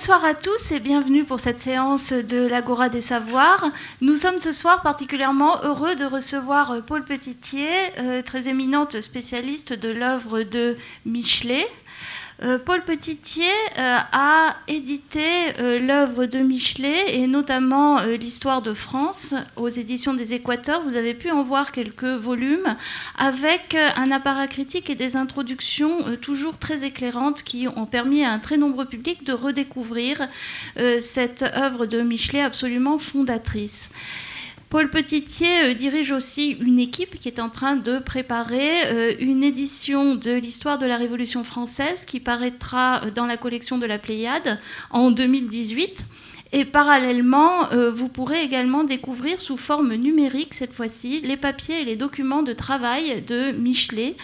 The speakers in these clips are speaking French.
Bonsoir à tous et bienvenue pour cette séance de l'Agora des Savoirs. Nous sommes ce soir particulièrement heureux de recevoir Paul Petittier, très éminente spécialiste de l'œuvre de Michelet. Paul Petittier a édité l'œuvre de Michelet et notamment l'Histoire de France aux éditions des Équateurs. Vous avez pu en voir quelques volumes avec un apparat critique et des introductions toujours très éclairantes qui ont permis à un très nombreux public de redécouvrir cette œuvre de Michelet absolument fondatrice. Paul Petittier dirige aussi une équipe qui est en train de préparer une édition de l'histoire de la Révolution française qui paraîtra dans la collection de la Pléiade en 2018. Et parallèlement, vous pourrez également découvrir sous forme numérique, cette fois-ci, les papiers et les documents de travail de Michelet,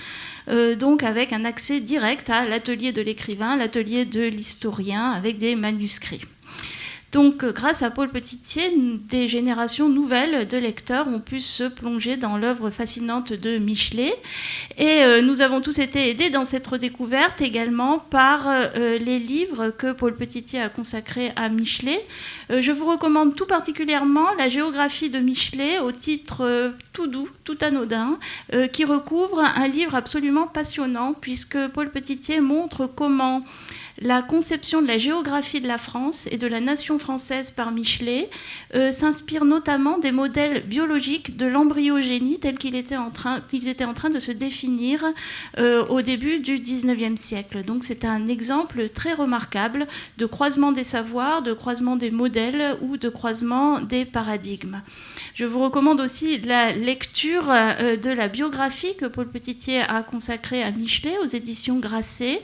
donc avec un accès direct à l'atelier de l'écrivain, l'atelier de l'historien, avec des manuscrits. Donc, grâce à Paul Petittier, des générations nouvelles de lecteurs ont pu se plonger dans l'œuvre fascinante de Michelet. Et nous avons tous été aidés dans cette redécouverte également par les livres que Paul Petittier a consacrés à Michelet. Je vous recommande tout particulièrement la géographie de Michelet au titre tout doux, tout anodin, qui recouvre un livre absolument passionnant puisque Paul Petittier montre comment la conception de la géographie de la France et de la nation française par Michelet s'inspire notamment des modèles biologiques de l'embryogénie tels qu'ils étaient en train de se définir au début du XIXe siècle. Donc c'est un exemple très remarquable de croisement des savoirs, de croisement des modèles ou de croisement des paradigmes. Je vous recommande aussi la lecture de la biographie que Paul Petittier a consacrée à Michelet aux éditions Grasset,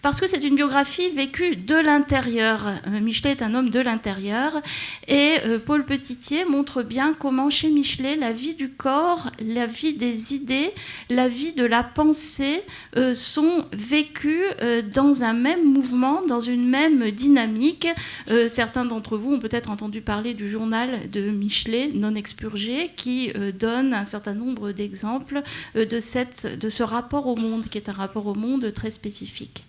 parce que c'est une biographie vécue de l'intérieur. Michelet est un homme de l'intérieur et Paul Petittier montre bien comment chez Michelet la vie du corps, la vie des idées, la vie de la pensée sont vécues dans un même mouvement, dans une même dynamique. Certains d'entre vous ont peut-être entendu parler du journal de Michelet, Non expurgé, qui donne un certain nombre d'exemples de ce rapport au monde, qui est un rapport au monde très spécifique.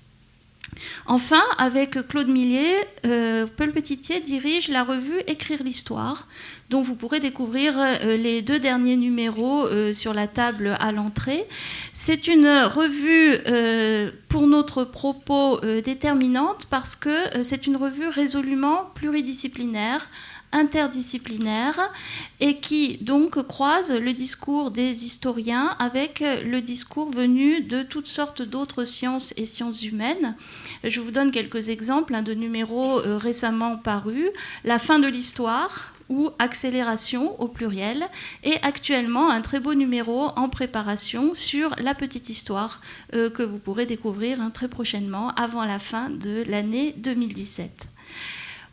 Enfin, avec Claude Millier, Paul Petittier dirige la revue Écrire l'Histoire, dont vous pourrez découvrir les 2 derniers numéros sur la table à l'entrée. C'est une revue, pour notre propos, déterminante parce que c'est une revue résolument pluridisciplinaire, interdisciplinaire et qui donc croise le discours des historiens avec le discours venu de toutes sortes d'autres sciences et sciences humaines. Je vous donne quelques exemples de numéros récemment parus. La fin de l'histoire ou accélération au pluriel, et actuellement un très beau numéro en préparation sur la petite histoire que vous pourrez découvrir très prochainement avant la fin de l'année 2017.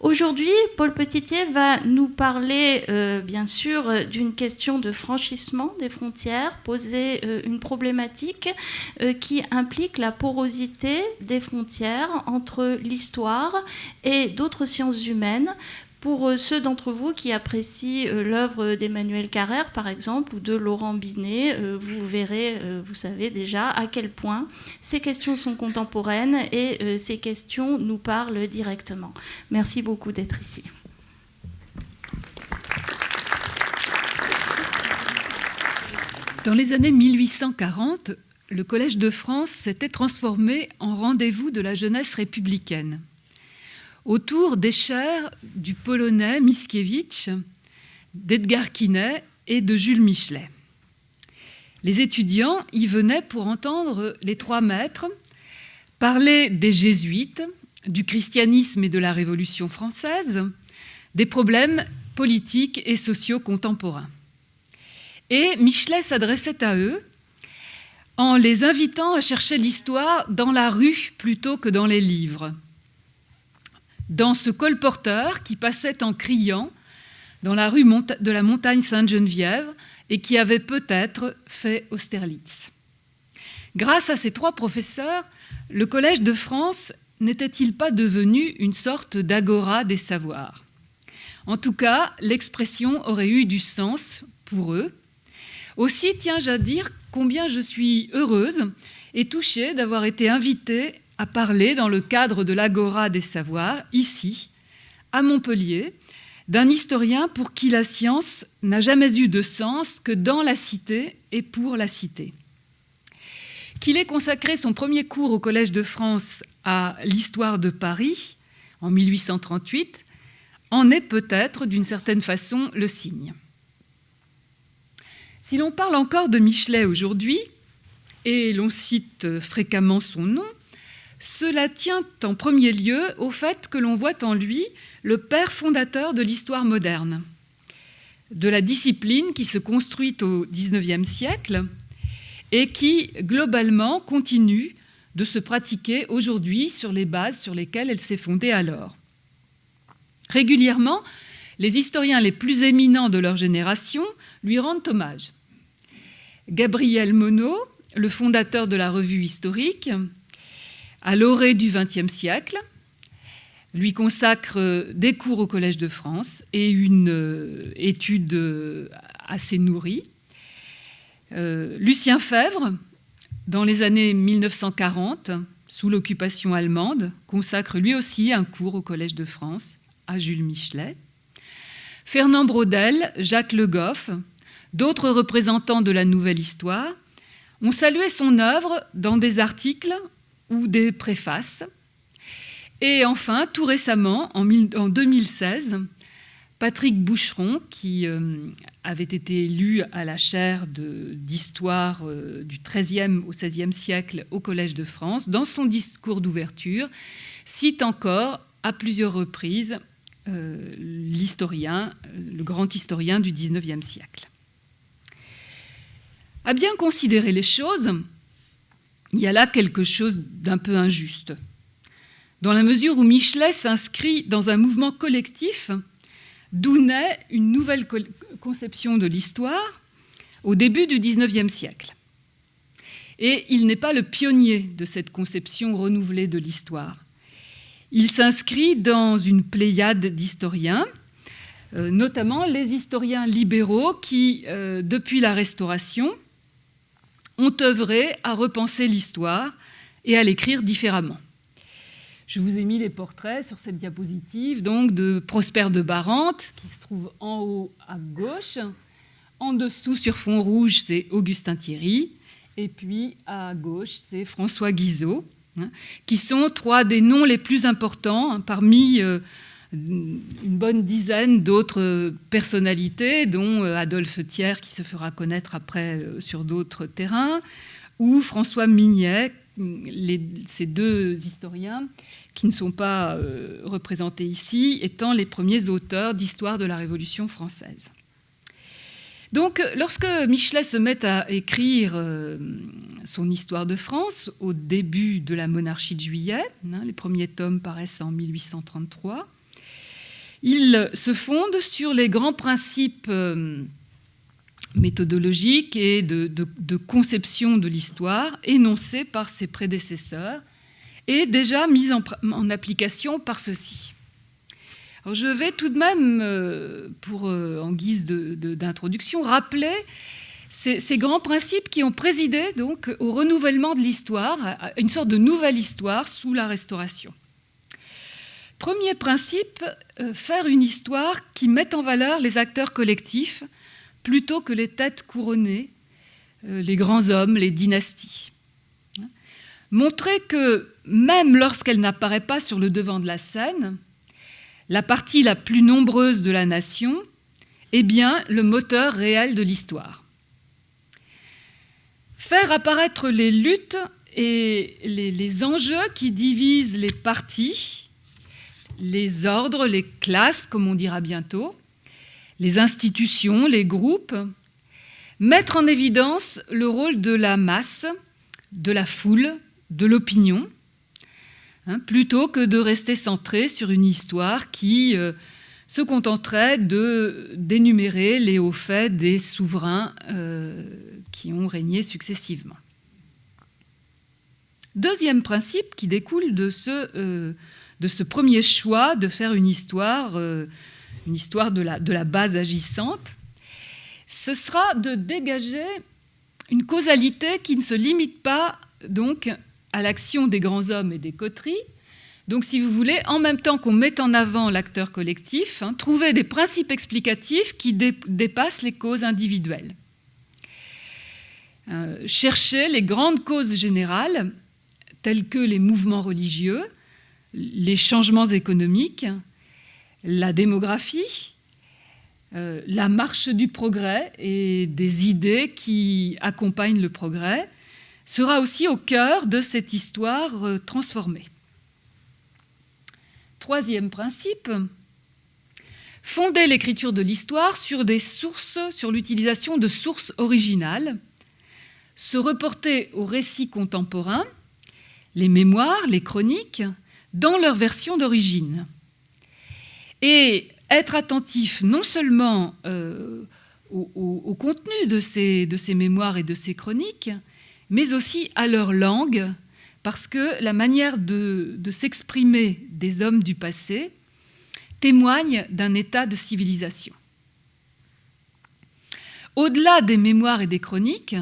Aujourd'hui, Paul Petittier va nous parler, bien sûr, d'une question de franchissement des frontières, poser une problématique qui implique la porosité des frontières entre l'histoire et d'autres sciences humaines. Pour ceux d'entre vous qui apprécient l'œuvre d'Emmanuel Carrère, par exemple, ou de Laurent Binet, vous verrez, vous savez déjà à quel point ces questions sont contemporaines et ces questions nous parlent directement. Merci beaucoup d'être ici. Dans les années 1840, le Collège de France s'était transformé en rendez-vous de la jeunesse républicaine. Autour des chairs du Polonais Mickiewicz, d'Edgar Quinet et de Jules Michelet. Les étudiants y venaient pour entendre les 3 maîtres parler des jésuites, du christianisme et de la Révolution française, des problèmes politiques et sociaux contemporains. Et Michelet s'adressait à eux en les invitant à chercher l'histoire dans la rue plutôt que dans les livres. Dans ce colporteur qui passait en criant dans la rue de la Montagne Sainte-Geneviève et qui avait peut-être fait Austerlitz. Grâce à ces 3 professeurs, le Collège de France n'était-il pas devenu une sorte d'agora des savoirs? En tout cas, l'expression aurait eu du sens pour eux. Aussi, tiens-je à dire combien je suis heureuse et touchée d'avoir été invitée à parler dans le cadre de l'Agora des savoirs, ici, à Montpellier, d'un historien pour qui la science n'a jamais eu de sens que dans la cité et pour la cité. Qu'il ait consacré son premier cours au Collège de France à l'histoire de Paris, en 1838, en est peut-être, d'une certaine façon, le signe. Si l'on parle encore de Michelet aujourd'hui, et l'on cite fréquemment son nom, cela tient en premier lieu au fait que l'on voit en lui le père fondateur de l'histoire moderne, de la discipline qui se construit au XIXe siècle et qui, globalement, continue de se pratiquer aujourd'hui sur les bases sur lesquelles elle s'est fondée alors. Régulièrement, les historiens les plus éminents de leur génération lui rendent hommage. Gabriel Monod, le fondateur de la revue historique, à l'orée du XXe siècle, lui consacre des cours au Collège de France et une étude assez nourrie. Lucien Febvre, dans les années 1940, sous l'occupation allemande, consacre lui aussi un cours au Collège de France à Jules Michelet. Fernand Braudel, Jacques Le Goff, d'autres représentants de la Nouvelle Histoire ont salué son œuvre dans des articles ou des préfaces. Et enfin, tout récemment, en 2016, Patrick Boucheron, qui avait été élu à la chaire d'histoire du XIIIe au XVIe siècle au Collège de France, dans son discours d'ouverture, cite encore à plusieurs reprises l'historien, le grand historien du XIXe siècle. À bien considérer les choses, il y a là quelque chose d'un peu injuste, dans la mesure où Michelet s'inscrit dans un mouvement collectif d'où naît une nouvelle conception de l'histoire au début du XIXe siècle. Et il n'est pas le pionnier de cette conception renouvelée de l'histoire. Il s'inscrit dans une pléiade d'historiens, notamment les historiens libéraux qui, depuis la Restauration, ont œuvré à repenser l'histoire et à l'écrire différemment. Je vous ai mis les portraits sur cette diapositive, donc de Prosper de Barante, qui se trouve en haut à gauche. En dessous, sur fond rouge, c'est Augustin Thierry. Et puis, à gauche, c'est François Guizot, qui sont trois des noms les plus importants parmi une bonne dizaine d'autres personnalités, dont Adolphe Thiers, qui se fera connaître après sur d'autres terrains, ou François Mignet, ces deux historiens qui ne sont pas représentés ici, étant les premiers auteurs d'histoire de la Révolution française. Donc, lorsque Michelet se met à écrire son Histoire de France au début de la monarchie de Juillet, les premiers tomes paraissent en 1833, il se fonde sur les grands principes méthodologiques et de conception de l'histoire énoncés par ses prédécesseurs et déjà mis en application par ceux-ci. Alors je vais tout de même, en guise d'introduction, rappeler ces grands principes qui ont présidé donc au renouvellement de l'histoire, à une sorte de nouvelle histoire sous la Restauration. Premier principe, faire une histoire qui mette en valeur les acteurs collectifs plutôt que les têtes couronnées, les grands hommes, les dynasties. Montrer que même lorsqu'elle n'apparaît pas sur le devant de la scène, la partie la plus nombreuse de la nation est bien le moteur réel de l'histoire. Faire apparaître les luttes et les enjeux qui divisent les partis, les ordres, les classes, comme on dira bientôt, les institutions, les groupes, mettre en évidence le rôle de la masse, de la foule, de l'opinion, plutôt que de rester centré sur une histoire qui se contenterait d'énumérer les hauts faits des souverains qui ont régné successivement. Deuxième principe qui découle de ce premier choix de faire une histoire de la base agissante, ce sera de dégager une causalité qui ne se limite pas donc à l'action des grands hommes et des coteries. Donc, si vous voulez, en même temps qu'on met en avant l'acteur collectif, trouver des principes explicatifs qui dépassent les causes individuelles. Chercher les grandes causes générales, telles que les mouvements religieux, les changements économiques, la démographie, la marche du progrès et des idées qui accompagnent le progrès, sera aussi au cœur de cette histoire transformée. Troisième principe, fonder l'écriture de l'histoire sur des sources, sur l'utilisation de sources originales, se reporter aux récits contemporains, les mémoires, les chroniques, dans leur version d'origine. Et être attentif non seulement au contenu de ces mémoires et de ces chroniques, mais aussi à leur langue, parce que la manière de s'exprimer des hommes du passé témoigne d'un état de civilisation. Au-delà des mémoires et des chroniques,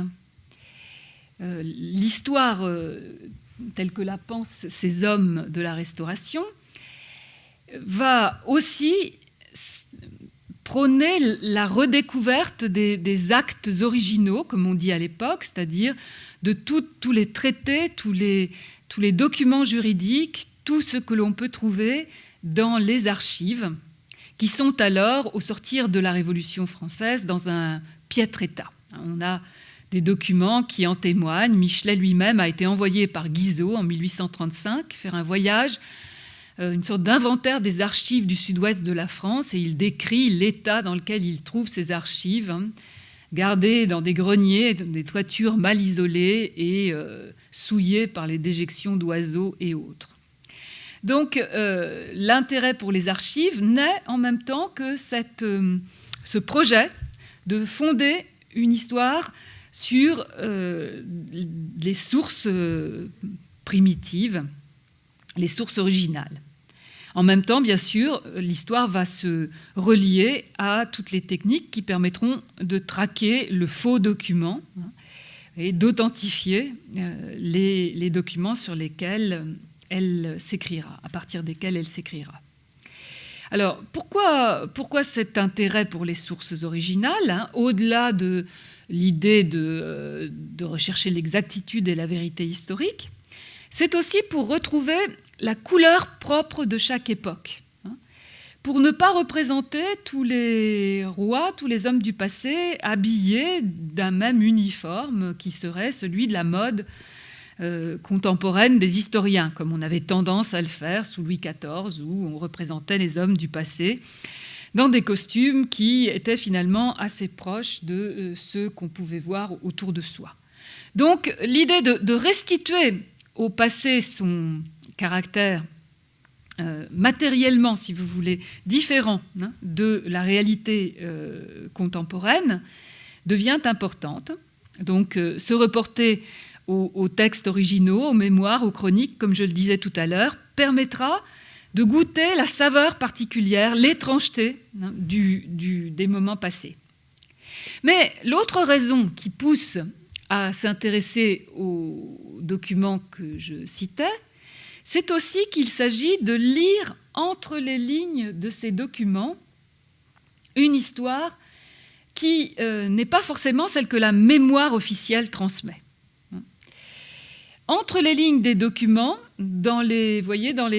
l'histoire telle que la pensent ces hommes de la Restauration va aussi prôner la redécouverte des actes originaux, comme on dit à l'époque, c'est-à-dire de tous les traités, tous les documents juridiques, tout ce que l'on peut trouver dans les archives, qui sont alors, au sortir de la Révolution française, dans un piètre état. On a des documents qui en témoignent. Michelet lui-même a été envoyé par Guizot en 1835 faire un voyage, une sorte d'inventaire des archives du sud-ouest de la France, et il décrit l'état dans lequel il trouve ces archives, gardées dans des greniers, des toitures mal isolées et souillées par les déjections d'oiseaux et autres. Donc l'intérêt pour les archives naît en même temps que ce projet de fonder une histoire sur les sources primitives, les sources originales. En même temps, bien sûr, l'histoire va se relier à toutes les techniques qui permettront de traquer le faux document et d'authentifier les documents sur lesquels elle s'écrira, à partir desquels elle s'écrira. Alors, pourquoi cet intérêt pour les sources originales, au-delà de l'idée de rechercher l'exactitude et la vérité historique? C'est aussi pour retrouver la couleur propre de chaque époque, pour ne pas représenter tous les rois, tous les hommes du passé habillés d'un même uniforme qui serait celui de la mode contemporaine des historiens, comme on avait tendance à le faire sous Louis XIV, où on représentait les hommes du passé dans des costumes qui étaient finalement assez proches de ceux qu'on pouvait voir autour de soi. Donc l'idée de restituer au passé son caractère matériellement, si vous voulez, différent de la réalité contemporaine devient importante. Donc se reporter aux textes originaux, aux mémoires, aux chroniques, comme je le disais tout à l'heure, permettra de goûter la saveur particulière, l'étrangeté des moments passés. Mais l'autre raison qui pousse à s'intéresser aux documents que je citais, c'est aussi qu'il s'agit de lire entre les lignes de ces documents une histoire qui n'est pas forcément celle que la mémoire officielle transmet. Entre les lignes des documents, dans les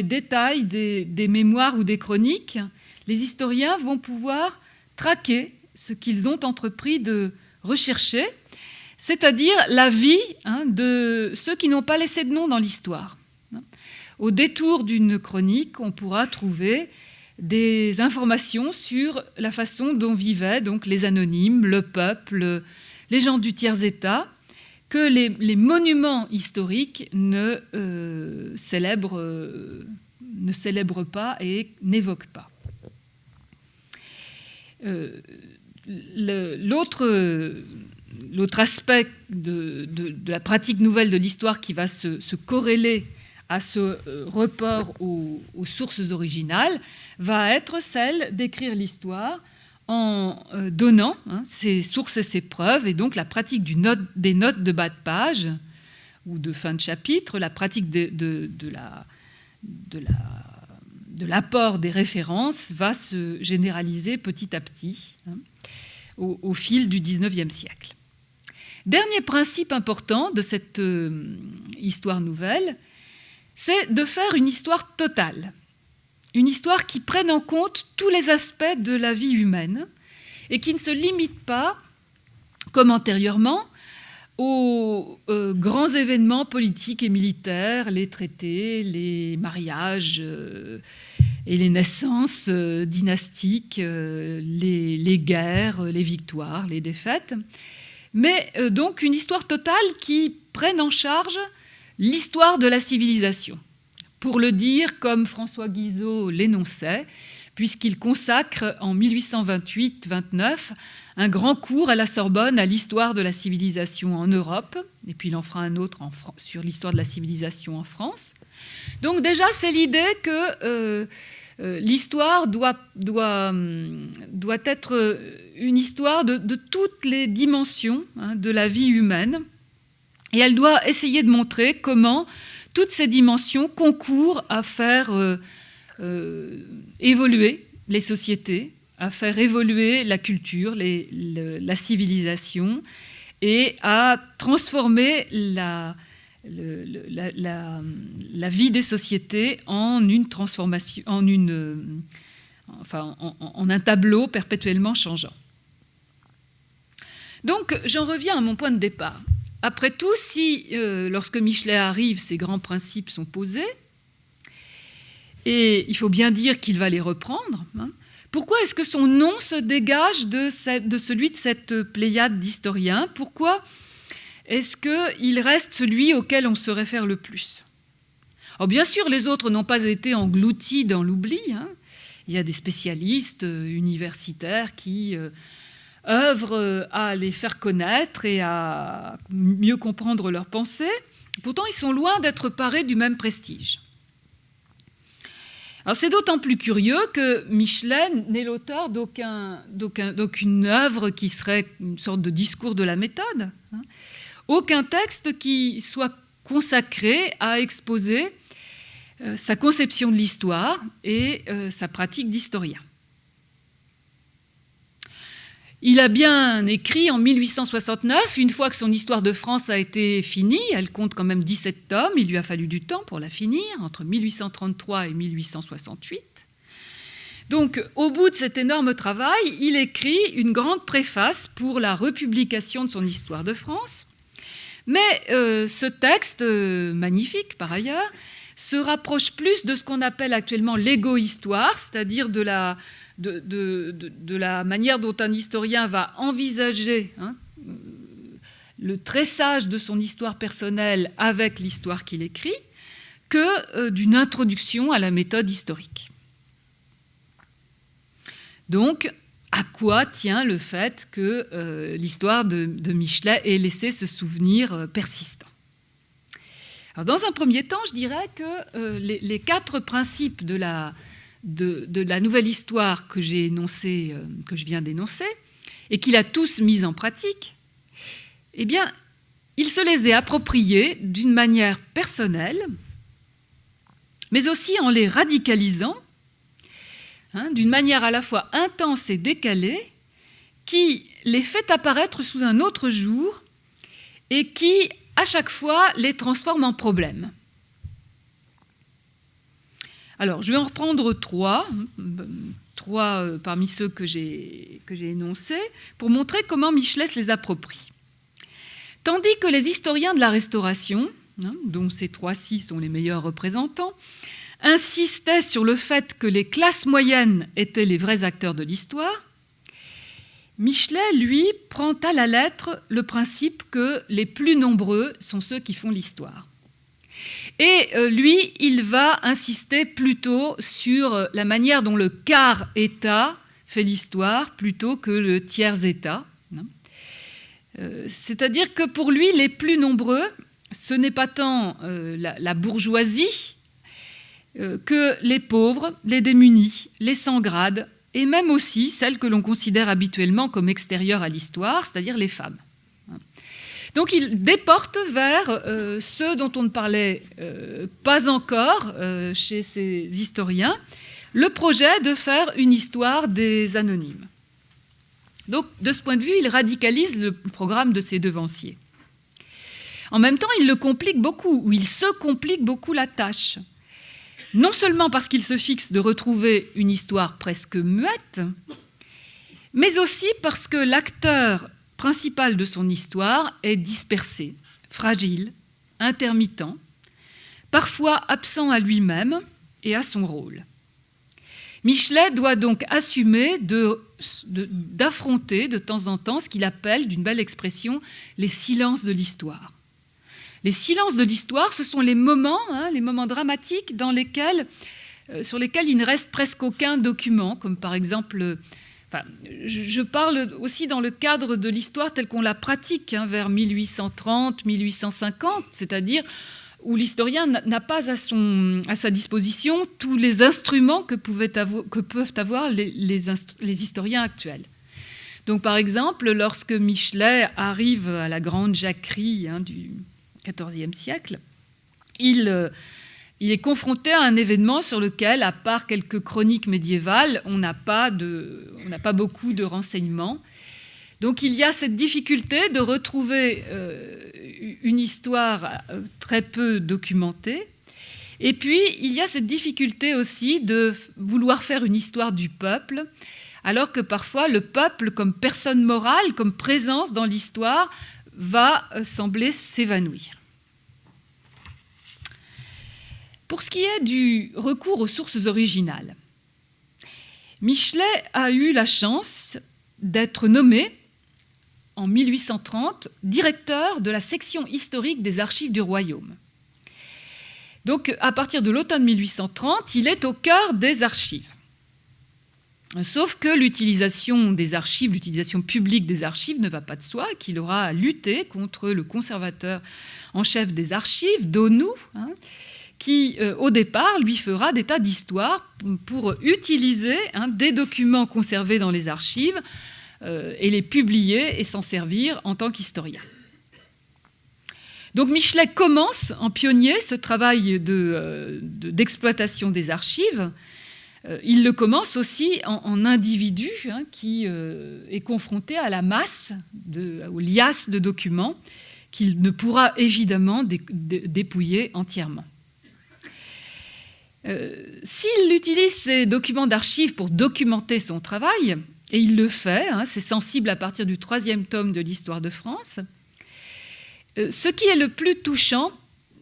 détails des mémoires ou des chroniques, les historiens vont pouvoir traquer ce qu'ils ont entrepris de rechercher, c'est-à-dire la vie de ceux qui n'ont pas laissé de nom dans l'histoire. Au détour d'une chronique, on pourra trouver des informations sur la façon dont vivaient donc les anonymes, le peuple, les gens du tiers-état, que les monuments historiques ne célèbrent pas et n'évoquent pas. L'autre aspect de la pratique nouvelle de l'histoire qui va se corréler à ce report aux sources originales va être celle d'écrire l'histoire en donnant ses sources et ses preuves, et donc la pratique des notes de bas de page, ou de fin de chapitre, la pratique de l'apport des références va se généraliser petit à petit au fil du XIXe siècle. Dernier principe important de cette histoire nouvelle, c'est de faire une histoire totale, une histoire qui prenne en compte tous les aspects de la vie humaine et qui ne se limite pas, comme antérieurement, aux grands événements politiques et militaires, les traités, les mariages et les naissances dynastiques, les guerres, les victoires, les défaites, mais donc une histoire totale qui prenne en charge l'histoire de la civilisation, pour le dire comme François Guizot l'énonçait, puisqu'il consacre en 1828-29 un grand cours à la Sorbonne à l'histoire de la civilisation en Europe, et puis il en fera un autre sur l'histoire de la civilisation en France. Donc déjà, c'est l'idée que l'histoire doit être une histoire de toutes les dimensions de la vie humaine, et elle doit essayer de montrer comment toutes ces dimensions concourent à faire évoluer les sociétés, à faire évoluer la culture, la civilisation, et à transformer la vie des sociétés en une transformation, en un tableau perpétuellement changeant. Donc, j'en reviens à mon point de départ. Après tout, si lorsque Michelet arrive, ces grands principes sont posés, et il faut bien dire qu'il va les reprendre, pourquoi est-ce que son nom se dégage de celui de cette pléiade d'historiens? Pourquoi est-ce qu'il reste celui auquel on se réfère le plus? Alors bien sûr, les autres n'ont pas été engloutis dans l'oubli. Il y a des spécialistes universitaires qui œuvrent à les faire connaître et à mieux comprendre leurs pensées. Pourtant, ils sont loin d'être parés du même prestige. Alors c'est d'autant plus curieux que Michelet n'est l'auteur d'aucune œuvre qui serait une sorte de discours de la méthode. Aucun texte qui soit consacré à exposer sa conception de l'histoire et sa pratique d'historien. Il a bien écrit en 1869, une fois que son histoire de France a été finie, elle compte quand même 17 tomes, il lui a fallu du temps pour la finir, entre 1833 et 1868. Donc, au bout de cet énorme travail, il écrit une grande préface pour la republication de son histoire de France. Mais ce texte, magnifique par ailleurs, se rapproche plus de ce qu'on appelle actuellement l'égo-histoire, c'est-à-dire de la manière dont un historien va envisager le tressage de son histoire personnelle avec l'histoire qu'il écrit, que d'une introduction à la méthode historique. Donc, à quoi tient le fait que l'histoire de Michelet ait laissé ce souvenir persistant? Alors, dans un premier temps, je dirais que les 4 principes de la nouvelle histoire que j'ai énoncée, que je viens d'énoncer, et qu'il a tous mis en pratique, eh bien, il se les est appropriés d'une manière personnelle, mais aussi en les radicalisant, d'une manière à la fois intense et décalée, qui les fait apparaître sous un autre jour et qui, à chaque fois, les transforme en problèmes. Alors, je vais en reprendre 3 parmi ceux que j'ai énoncés, pour montrer comment Michelet se les approprie. Tandis que les historiens de la Restauration, dont ces 3-ci sont les meilleurs représentants, insistaient sur le fait que les classes moyennes étaient les vrais acteurs de l'histoire, Michelet, lui, prend à la lettre le principe que les plus nombreux sont ceux qui font l'histoire. Et lui, il va insister plutôt sur la manière dont le quart-État fait l'histoire plutôt que le tiers-État. C'est-à-dire que pour lui, les plus nombreux, ce n'est pas tant la bourgeoisie que les pauvres, les démunis, les sans-grades, et même aussi celles que l'on considère habituellement comme extérieures à l'histoire, c'est-à-dire les femmes. Donc il déporte vers ceux dont on ne parlait pas encore chez ces historiens, le projet de faire une histoire des anonymes. Donc de ce point de vue, il radicalise le programme de ses devanciers. En même temps, il le complique beaucoup, ou il se complique beaucoup la tâche. Non seulement parce qu'il se fixe de retrouver une histoire presque muette, mais aussi parce que l'acteur principal de son histoire est dispersé, fragile, intermittent, parfois absent à lui-même et à son rôle. Michelet doit donc assumer d'affronter de temps en temps ce qu'il appelle, d'une belle expression, les silences de l'histoire. Les silences de l'histoire, ce sont les moments dramatiques sur lesquels il ne reste presque aucun document, comme par exemple... je parle aussi dans le cadre de l'histoire telle qu'on la pratique vers 1830, 1850, c'est-à-dire où l'historien n'a pas à sa disposition tous les instruments que peuvent avoir les historiens actuels. Donc, par exemple, lorsque Michelet arrive à la grande jacquerie du XIVe siècle, il est confronté à un événement sur lequel, à part quelques chroniques médiévales, on n'a pas beaucoup de renseignements. Donc il y a cette difficulté de retrouver une histoire très peu documentée. Et puis il y a cette difficulté aussi de vouloir faire une histoire du peuple, alors que parfois le peuple, comme personne morale, comme présence dans l'histoire, va sembler s'évanouir. Pour ce qui est du recours aux sources originales, Michelet a eu la chance d'être nommé en 1830 directeur de la section historique des archives du royaume. Donc, à partir de l'automne 1830, il est au cœur des archives. Sauf que l'utilisation des archives, l'utilisation publique des archives ne va pas de soi, qu'il aura à lutter contre le conservateur en chef des archives, Daunou, qui, au départ, lui fera des tas d'histoires pour utiliser des documents conservés dans les archives et les publier et s'en servir en tant qu'historien. Donc Michelet commence en pionnier ce travail d'exploitation des archives. Il le commence aussi en individu qui est confronté à la masse, aux liasses de documents qu'il ne pourra évidemment dépouiller entièrement. S'il utilise ces documents d'archives pour documenter son travail, et il le fait, c'est sensible à partir du 3e tome de l'Histoire de France, ce qui est le plus touchant,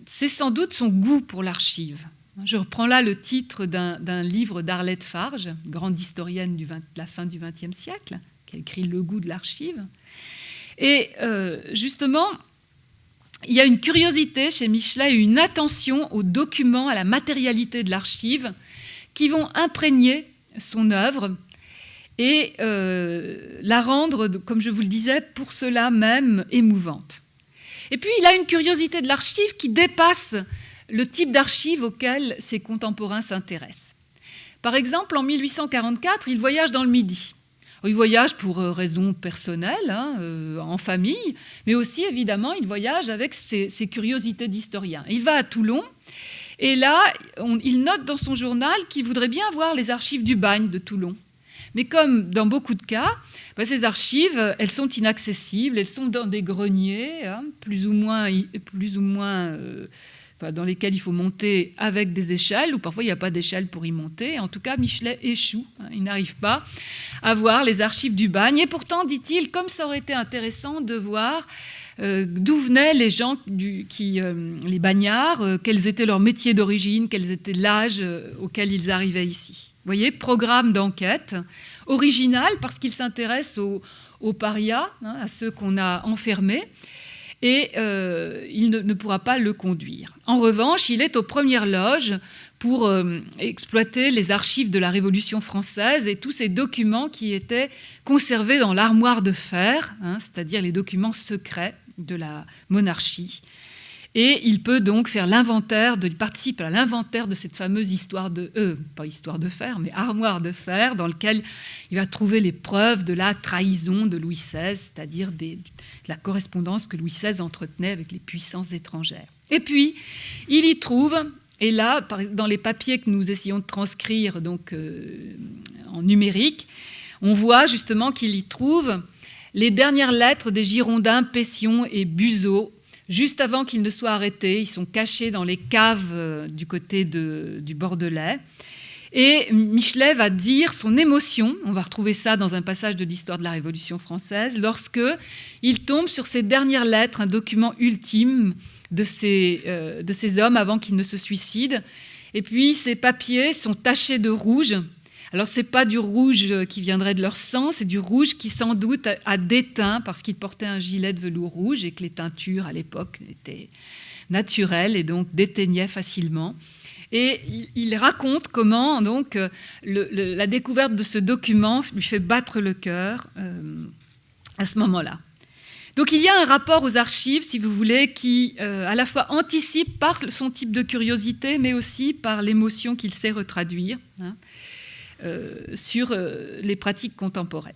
c'est sans doute son goût pour l'archive. Je reprends là le titre d'un livre d'Arlette Farge, grande historienne de la fin du XXe siècle, qui a écrit Le goût de l'archive. Et justement, il y a une curiosité chez Michelet et une attention aux documents, à la matérialité de l'archive, qui vont imprégner son œuvre et la rendre, comme je vous le disais, pour cela même émouvante. Et puis, il a une curiosité de l'archive qui dépasse le type d'archive auquel ses contemporains s'intéressent. Par exemple, en 1844, il voyage dans le Midi. Il voyage pour raisons personnelles, en famille, mais aussi, évidemment, il voyage avec ses curiosités d'historien. Il va à Toulon, et là, il note dans son journal qu'il voudrait bien voir les archives du bagne de Toulon. Mais comme dans beaucoup de cas, ces archives, elles sont inaccessibles, elles sont dans des greniers, plus ou moins dans lesquels il faut monter avec des échelles, ou parfois il n'y a pas d'échelle pour y monter. En tout cas, Michelet échoue. Il n'arrive pas à voir les archives du bagne. Et pourtant, dit-il, comme ça aurait été intéressant de voir d'où venaient les gens, les bagnards, quels étaient leurs métiers d'origine, quel était l'âge auquel ils arrivaient ici. Vous voyez, programme d'enquête original parce qu'il s'intéresse aux parias, à ceux qu'on a enfermés. Et il ne pourra pas le conduire. En revanche, il est aux premières loges pour exploiter les archives de la Révolution française et tous ces documents qui étaient conservés dans l'armoire de fer, c'est-à-dire les documents secrets de la monarchie. Et il peut donc faire il participe à l'inventaire de cette fameuse pas histoire de fer, mais armoire de fer, dans lequel il va trouver les preuves de la trahison de Louis XVI, c'est-à-dire de la correspondance que Louis XVI entretenait avec les puissances étrangères. Et puis, il y trouve, et là, dans les papiers que nous essayons de transcrire donc, en numérique, on voit justement qu'il y trouve les dernières lettres des Girondins Pession et Buzot, juste avant qu'ils ne soient arrêtés. Ils sont cachés dans les caves du côté du Bordelais. Et Michelet va dire son émotion, on va retrouver ça dans un passage de l'histoire de la Révolution française, lorsque il tombe sur ces dernières lettres, un document ultime de ces hommes avant qu'ils ne se suicident. Et puis ces papiers sont tachés de rouge. Alors, ce n'est pas du rouge qui viendrait de leur sang, c'est du rouge qui, sans doute, a déteint parce qu'ils portaient un gilet de velours rouge et que les teintures, à l'époque, étaient naturelles et donc déteignaient facilement. Et il raconte comment, donc, la découverte de ce document lui fait battre le cœur à ce moment-là. Donc, il y a un rapport aux archives, si vous voulez, qui, à la fois, anticipe par son type de curiosité, mais aussi par l'émotion qu'il sait retraduire, sur les pratiques contemporaines.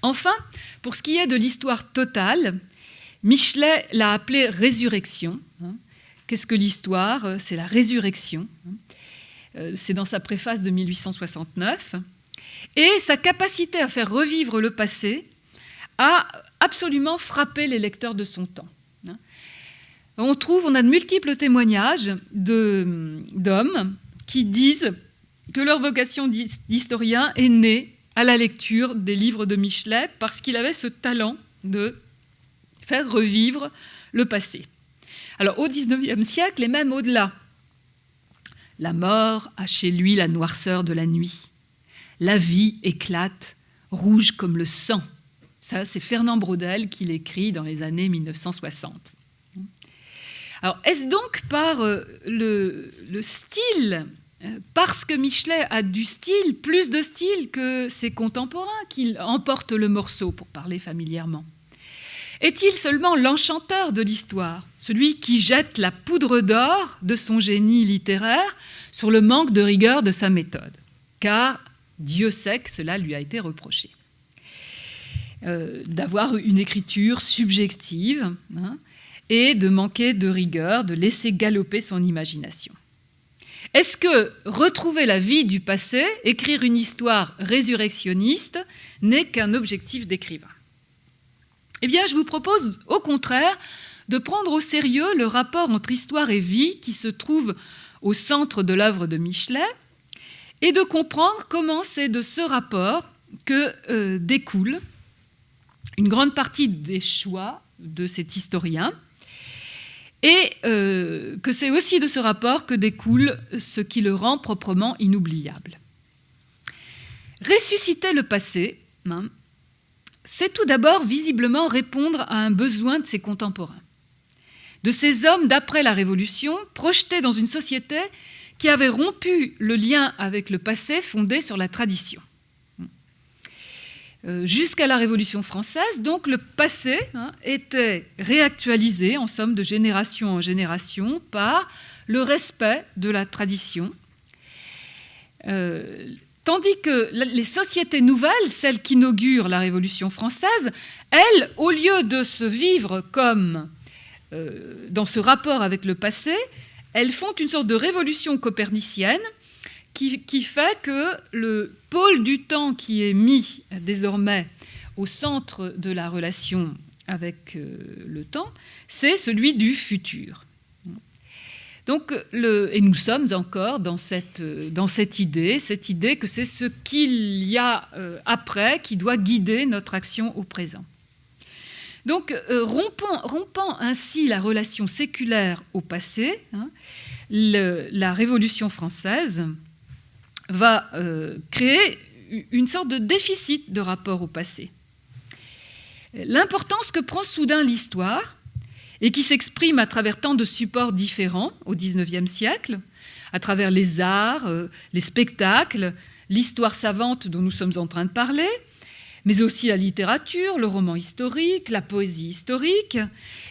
Enfin, pour ce qui est de l'histoire totale, Michelet l'a appelée résurrection. Qu'est-ce que l'histoire ? C'est la résurrection. C'est dans sa préface de 1869. Et sa capacité à faire revivre le passé a absolument frappé les lecteurs de son temps. On a de multiples témoignages d'hommes qui disent que leur vocation d'historien est née à la lecture des livres de Michelet parce qu'il avait ce talent de faire revivre le passé. Alors, au XIXe siècle, et même au-delà, la mort a chez lui la noirceur de la nuit. La vie éclate, rouge comme le sang. Ça, c'est Fernand Braudel qui l'écrit dans les années 1960. Alors, est-ce donc par le style, parce que Michelet a du style, plus de style que ses contemporains, qu'il emporte le morceau, pour parler familièrement? Est-il seulement l'enchanteur de l'histoire, celui qui jette la poudre d'or de son génie littéraire sur le manque de rigueur de sa méthode? Car Dieu sait que cela lui a été reproché. D'avoir une écriture subjective et de manquer de rigueur, de laisser galoper son imagination. Est-ce que retrouver la vie du passé, écrire une histoire résurrectionniste, n'est qu'un objectif d'écrivain? Eh bien, je vous propose, au contraire, de prendre au sérieux le rapport entre histoire et vie qui se trouve au centre de l'œuvre de Michelet et de comprendre comment c'est de ce rapport que découle une grande partie des choix de cet historien et que c'est aussi de ce rapport que découle ce qui le rend proprement inoubliable. Ressusciter le passé, c'est tout d'abord visiblement répondre à un besoin de ses contemporains, de ces hommes d'après la Révolution, projetés dans une société qui avait rompu le lien avec le passé fondé sur la tradition. Jusqu'à la Révolution française, donc le passé était réactualisé, en somme, de génération en génération, par le respect de la tradition. Tandis que les sociétés nouvelles, celles qui inaugurent la Révolution française, elles, au lieu de se vivre comme dans ce rapport avec le passé, elles font une sorte de révolution copernicienne qui fait que le pôle du temps qui est mis désormais au centre de la relation avec le temps, c'est celui du futur. Donc, et nous sommes encore dans cette idée que c'est ce qu'il y a après qui doit guider notre action au présent. Donc, rompant ainsi la relation séculaire au passé, la Révolution française va créer une sorte de déficit de rapport au passé. L'importance que prend soudain l'histoire, et qui s'exprime à travers tant de supports différents au XIXe siècle, à travers les arts, les spectacles, l'histoire savante dont nous sommes en train de parler, mais aussi la littérature, le roman historique, la poésie historique,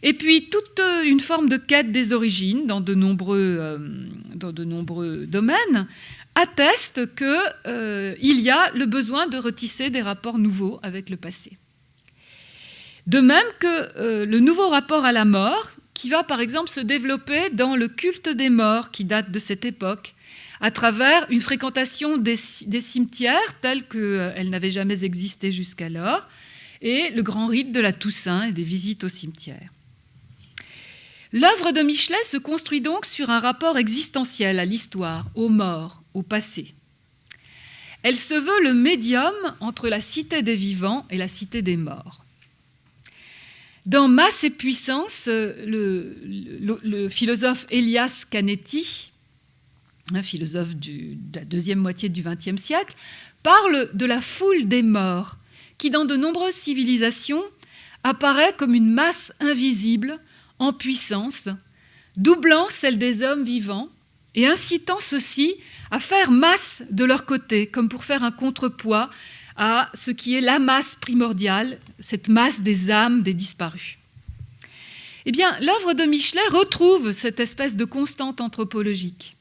et puis toute une forme de quête des origines dans de nombreux domaines, atteste qu'il y a le besoin de retisser des rapports nouveaux avec le passé. De même que le nouveau rapport à la mort, qui va par exemple se développer dans le culte des morts qui date de cette époque, à travers une fréquentation des cimetières tels qu'elles n'avaient jamais existé jusqu'alors, et le grand rite de la Toussaint et des visites aux cimetières. L'œuvre de Michelet se construit donc sur un rapport existentiel à l'histoire, aux morts, au passé. Elle se veut le médium entre la cité des vivants et la cité des morts. Dans Masse et puissance, le philosophe Elias Canetti, un philosophe de la deuxième moitié du XXe siècle, parle de la foule des morts, qui dans de nombreuses civilisations apparaît comme une masse invisible, en puissance, doublant celle des hommes vivants et incitant ceux-ci à faire masse de leur côté, comme pour faire un contrepoids à ce qui est la masse primordiale, cette masse des âmes des disparus. Eh bien, l'œuvre de Michelet retrouve cette espèce de constante anthropologique.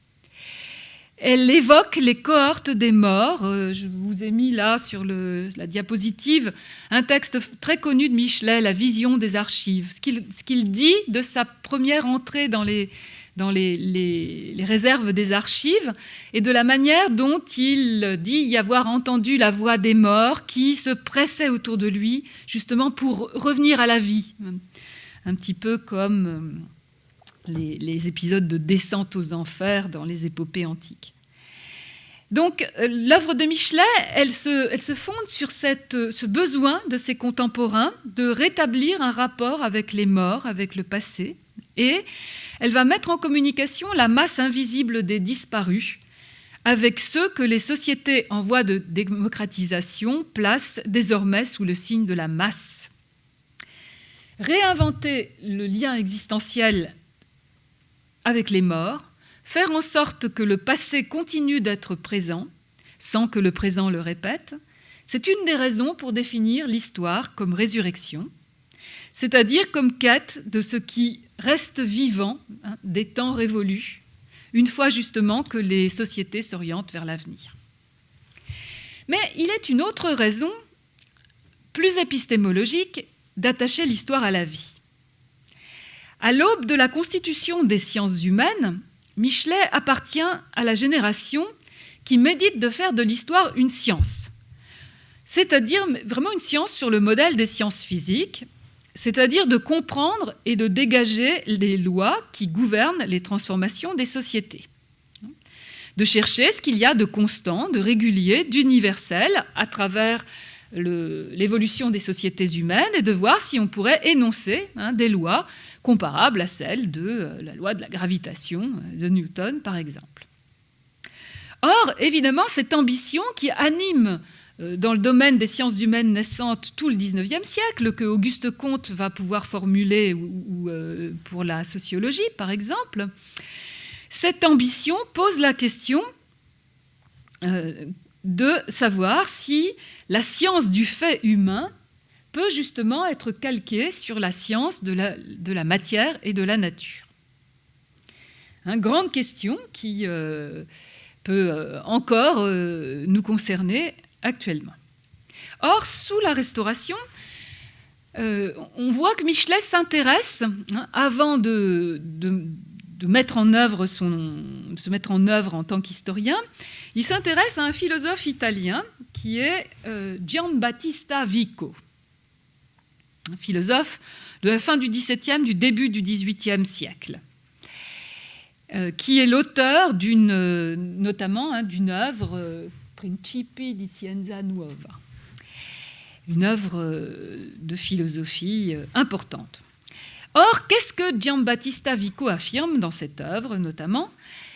Elle évoque les cohortes des morts. Je vous ai mis là sur la diapositive un texte très connu de Michelet, La vision des archives. Ce qu'il dit de sa première entrée dans les réserves des archives et de la manière dont il dit y avoir entendu la voix des morts qui se pressaient autour de lui justement pour revenir à la vie. Un petit peu comme les épisodes de descente aux enfers dans les épopées antiques. Donc, l'œuvre de Michelet, elle se fonde sur ce besoin de ses contemporains de rétablir un rapport avec les morts, avec le passé, et elle va mettre en communication la masse invisible des disparus avec ceux que les sociétés en voie de démocratisation placent désormais sous le signe de la masse. Réinventer le lien existentiel avec les morts, faire en sorte que le passé continue d'être présent, sans que le présent le répète, c'est une des raisons pour définir l'histoire comme résurrection, c'est-à-dire comme quête de ce qui reste vivant des temps révolus, une fois justement que les sociétés s'orientent vers l'avenir. Mais il est une autre raison, plus épistémologique, d'attacher l'histoire à la vie. À l'aube de la constitution des sciences humaines, Michelet appartient à la génération qui médite de faire de l'histoire une science, c'est-à-dire vraiment une science sur le modèle des sciences physiques, c'est-à-dire de comprendre et de dégager les lois qui gouvernent les transformations des sociétés, de chercher ce qu'il y a de constant, de régulier, d'universel à travers l'évolution des sociétés humaines et de voir si on pourrait énoncer des lois comparables à celles de la loi de la gravitation de Newton, par exemple. Or, évidemment, cette ambition qui anime dans le domaine des sciences humaines naissantes tout le XIXe siècle, que Auguste Comte va pouvoir formuler ou pour la sociologie, par exemple, cette ambition pose la question de savoir si la science du fait humain peut justement être calquée sur la science de la matière et de la nature. Une grande question qui peut encore nous concerner actuellement. Or, sous la Restauration, on voit que Michelet s'intéresse, avant de se mettre en œuvre en tant qu'historien, il s'intéresse à un philosophe italien qui est Giambattista Vico, un philosophe de la fin du XVIIe, du début du XVIIIe siècle, qui est l'auteur notamment d'une œuvre Principi di Scienza Nuova, une œuvre de philosophie importante. Or, qu'est-ce que Giambattista Vico affirme dans cette œuvre, notamment ?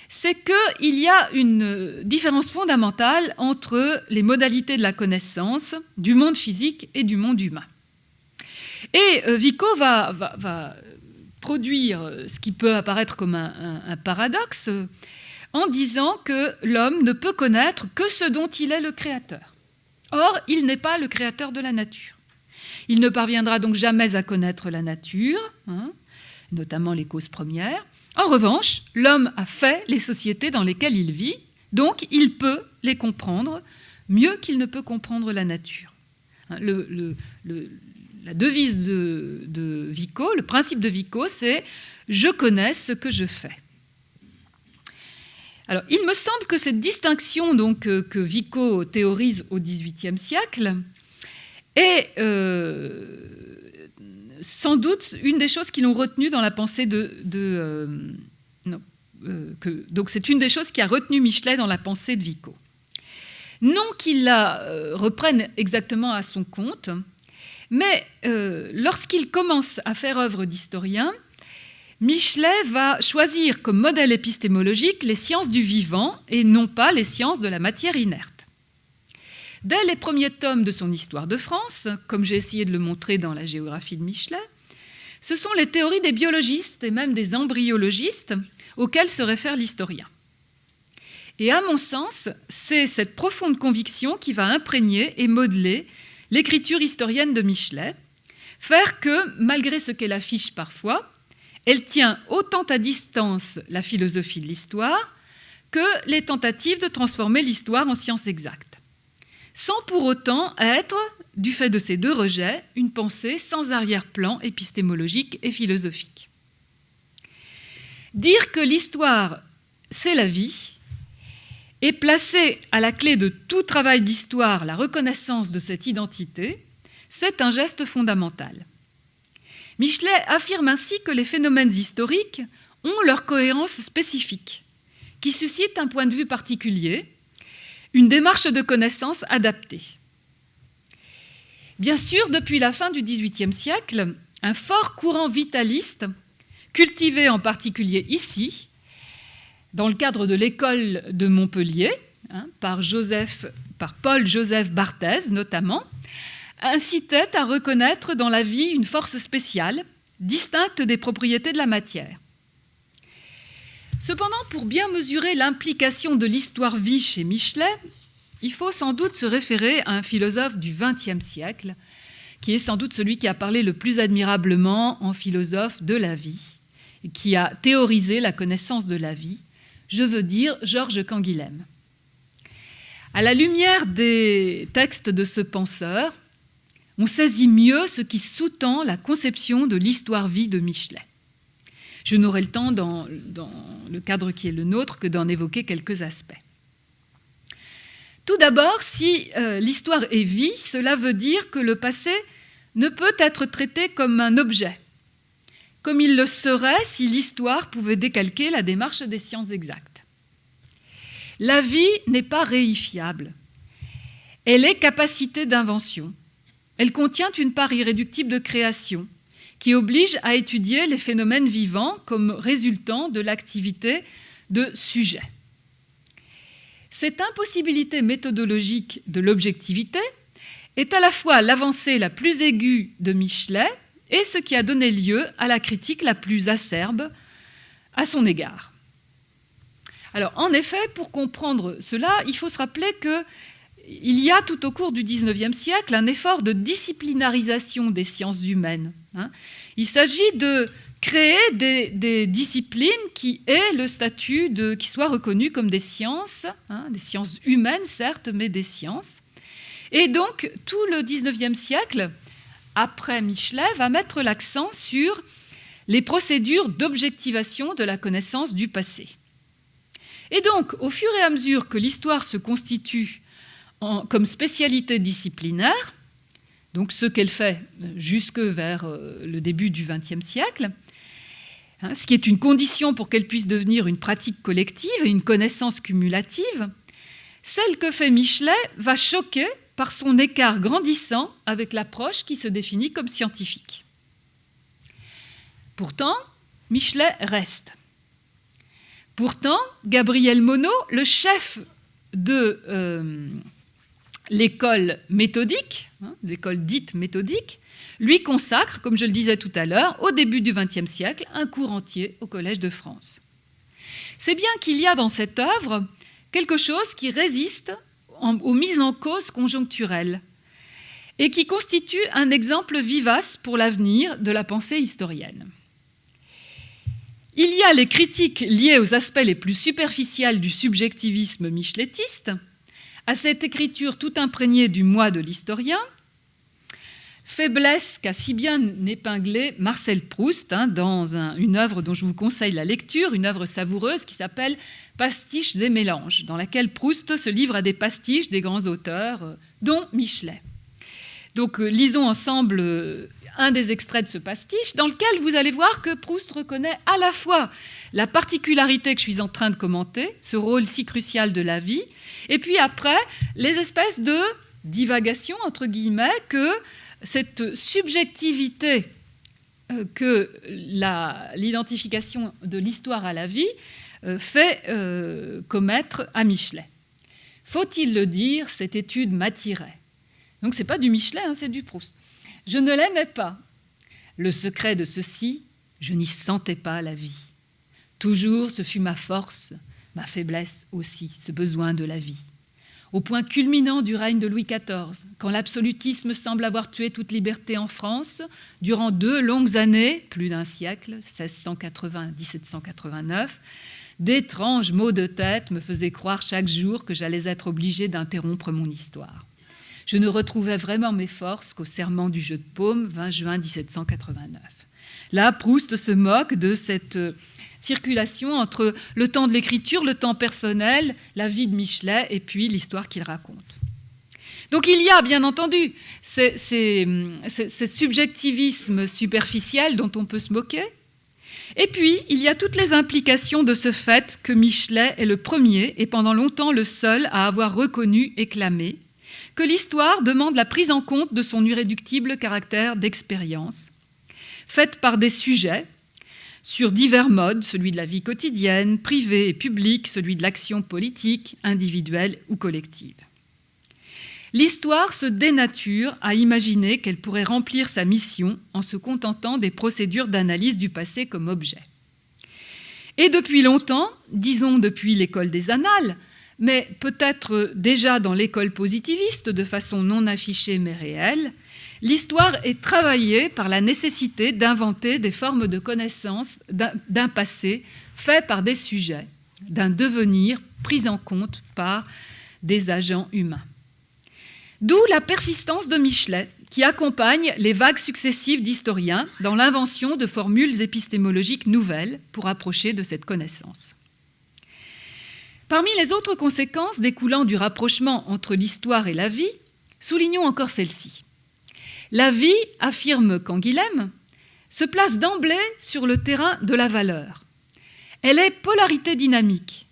C'est qu'il y a une différence fondamentale entre les modalités de la connaissance du monde physique et du monde humain. Et Vico va produire ce qui peut apparaître comme un paradoxe en disant que l'homme ne peut connaître que ce dont il est le créateur. Or, il n'est pas le créateur de la nature. Il ne parviendra donc jamais à connaître la nature, notamment les causes premières. En revanche, l'homme a fait les sociétés dans lesquelles il vit, donc il peut les comprendre mieux qu'il ne peut comprendre la nature. La devise de Vico, le principe de Vico, c'est « je connais ce que je fais ». Alors, il me semble que cette distinction donc, que Vico théorise au XVIIIe siècle est sans doute une des choses qui l'ont retenu dans la pensée donc c'est une des choses qui a retenu Michelet dans la pensée de Vico. Non qu'il la reprenne exactement à son compte, mais lorsqu'il commence à faire œuvre d'historien, Michelet va choisir comme modèle épistémologique les sciences du vivant et non pas les sciences de la matière inerte. Dès les premiers tomes de son Histoire de France, comme j'ai essayé de le montrer dans la géographie de Michelet, ce sont les théories des biologistes et même des embryologistes auxquelles se réfère l'historien. Et à mon sens, c'est cette profonde conviction qui va imprégner et modeler l'écriture historienne de Michelet, faire que, malgré ce qu'elle affiche parfois, elle tient autant à distance la philosophie de l'histoire que les tentatives de transformer l'histoire en science exacte, sans pour autant être, du fait de ces deux rejets, une pensée sans arrière-plan épistémologique et philosophique. Dire que l'histoire, c'est la vie, et placer à la clé de tout travail d'histoire la reconnaissance de cette identité, c'est un geste fondamental. Michelet affirme ainsi que les phénomènes historiques ont leur cohérence spécifique, qui suscite un point de vue particulier, une démarche de connaissance adaptée. Bien sûr, depuis la fin du XVIIIe siècle, un fort courant vitaliste, cultivé en particulier ici, dans le cadre de l'école de Montpellier, par Paul-Joseph Barthez notamment, incitait à reconnaître dans la vie une force spéciale, distincte des propriétés de la matière. Cependant, pour bien mesurer l'implication de l'histoire-vie chez Michelet, il faut sans doute se référer à un philosophe du XXe siècle, qui est sans doute celui qui a parlé le plus admirablement en philosophe de la vie, et qui a théorisé la connaissance de la vie, je veux dire Georges Canguilhem. À la lumière des textes de ce penseur, on saisit mieux ce qui sous-tend la conception de l'histoire-vie de Michelet. Je n'aurai le temps, dans le cadre qui est le nôtre, que d'en évoquer quelques aspects. Tout d'abord, si l'histoire est vie, cela veut dire que le passé ne peut être traité comme un objet, comme il le serait si l'histoire pouvait décalquer la démarche des sciences exactes. La vie n'est pas réifiable. Elle est capacité d'invention. Elle contient une part irréductible de création qui oblige à étudier les phénomènes vivants comme résultant de l'activité de sujet. Cette impossibilité méthodologique de l'objectivité est à la fois l'avancée la plus aiguë de Michelet et ce qui a donné lieu à la critique la plus acerbe à son égard. Alors, en effet, pour comprendre cela, il faut se rappeler qu'il y a tout au cours du XIXe siècle un effort de disciplinarisation des sciences humaines. Il s'agit de créer des disciplines qui aient le statut qui soient reconnues comme des sciences humaines certes, mais des sciences. Et donc, tout le XIXe siècle, après Michelet, va mettre l'accent sur les procédures d'objectivation de la connaissance du passé. Et donc, au fur et à mesure que l'histoire se constitue comme spécialité disciplinaire, donc ce qu'elle fait jusque vers le début du XXe siècle, ce qui est une condition pour qu'elle puisse devenir une pratique collective et une connaissance cumulative, celle que fait Michelet va choquer par son écart grandissant avec l'approche qui se définit comme scientifique. Pourtant, Michelet reste. Pourtant, Gabriel Monod, le chef de l'école méthodique, l'école dite méthodique, lui consacre, comme je le disais tout à l'heure, au début du XXe siècle, un cours entier au Collège de France. C'est bien qu'il y a dans cette œuvre quelque chose qui résiste aux mises en cause conjoncturelles et qui constitue un exemple vivace pour l'avenir de la pensée historienne. Il y a les critiques liées aux aspects les plus superficiels du subjectivisme micheletiste, à cette écriture tout imprégnée du moi de l'historien, faiblesse qu'a si bien épinglé Marcel Proust dans une œuvre dont je vous conseille la lecture, une œuvre savoureuse qui s'appelle « Pastiches et mélanges », dans laquelle Proust se livre à des pastiches des grands auteurs, dont Michelet. Donc lisons ensemble un des extraits de ce pastiche, dans lequel vous allez voir que Proust reconnaît à la fois la particularité que je suis en train de commenter, ce rôle si crucial de la vie, et puis après, les espèces de divagations, entre guillemets, que cette subjectivité que l'identification de l'histoire à la vie fait commettre à Michelet. Faut-il le dire, cette étude m'attirait. Donc ce n'est pas du Michelet, c'est du Proust. Je ne l'aimais pas. Le secret de ceci, je n'y sentais pas la vie. Toujours ce fut ma force, ma faiblesse aussi, ce besoin de la vie. Au point culminant du règne de Louis XIV, quand l'absolutisme semble avoir tué toute liberté en France, durant 2 longues années, plus d'un siècle, 1680 et 1789, d'étranges maux de tête me faisaient croire chaque jour que j'allais être obligé d'interrompre mon histoire. Je ne retrouvais vraiment mes forces qu'au serment du jeu de paume, 20 juin 1789. Là, Proust se moque de cette circulation entre le temps de l'écriture, le temps personnel, la vie de Michelet et puis l'histoire qu'il raconte. Donc il y a bien entendu ce subjectivisme superficiel dont on peut se moquer, et puis il y a toutes les implications de ce fait que Michelet est le premier et pendant longtemps le seul à avoir reconnu et clamé que l'histoire demande la prise en compte de son irréductible caractère d'expérience, faite par des sujets sur divers modes, celui de la vie quotidienne, privée et publique, celui de l'action politique, individuelle ou collective. L'histoire se dénature à imaginer qu'elle pourrait remplir sa mission en se contentant des procédures d'analyse du passé comme objet. Et depuis longtemps, disons depuis l'école des annales, mais peut-être déjà dans l'école positiviste, de façon non affichée mais réelle, l'histoire est travaillée par la nécessité d'inventer des formes de connaissance d'un passé fait par des sujets, d'un devenir pris en compte par des agents humains. D'où la persistance de Michelet, qui accompagne les vagues successives d'historiens dans l'invention de formules épistémologiques nouvelles pour approcher de cette connaissance. Parmi les autres conséquences découlant du rapprochement entre l'histoire et la vie, soulignons encore celle-ci. La vie, affirme Canguilhem, se place d'emblée sur le terrain de la valeur. Elle est polarité dynamique.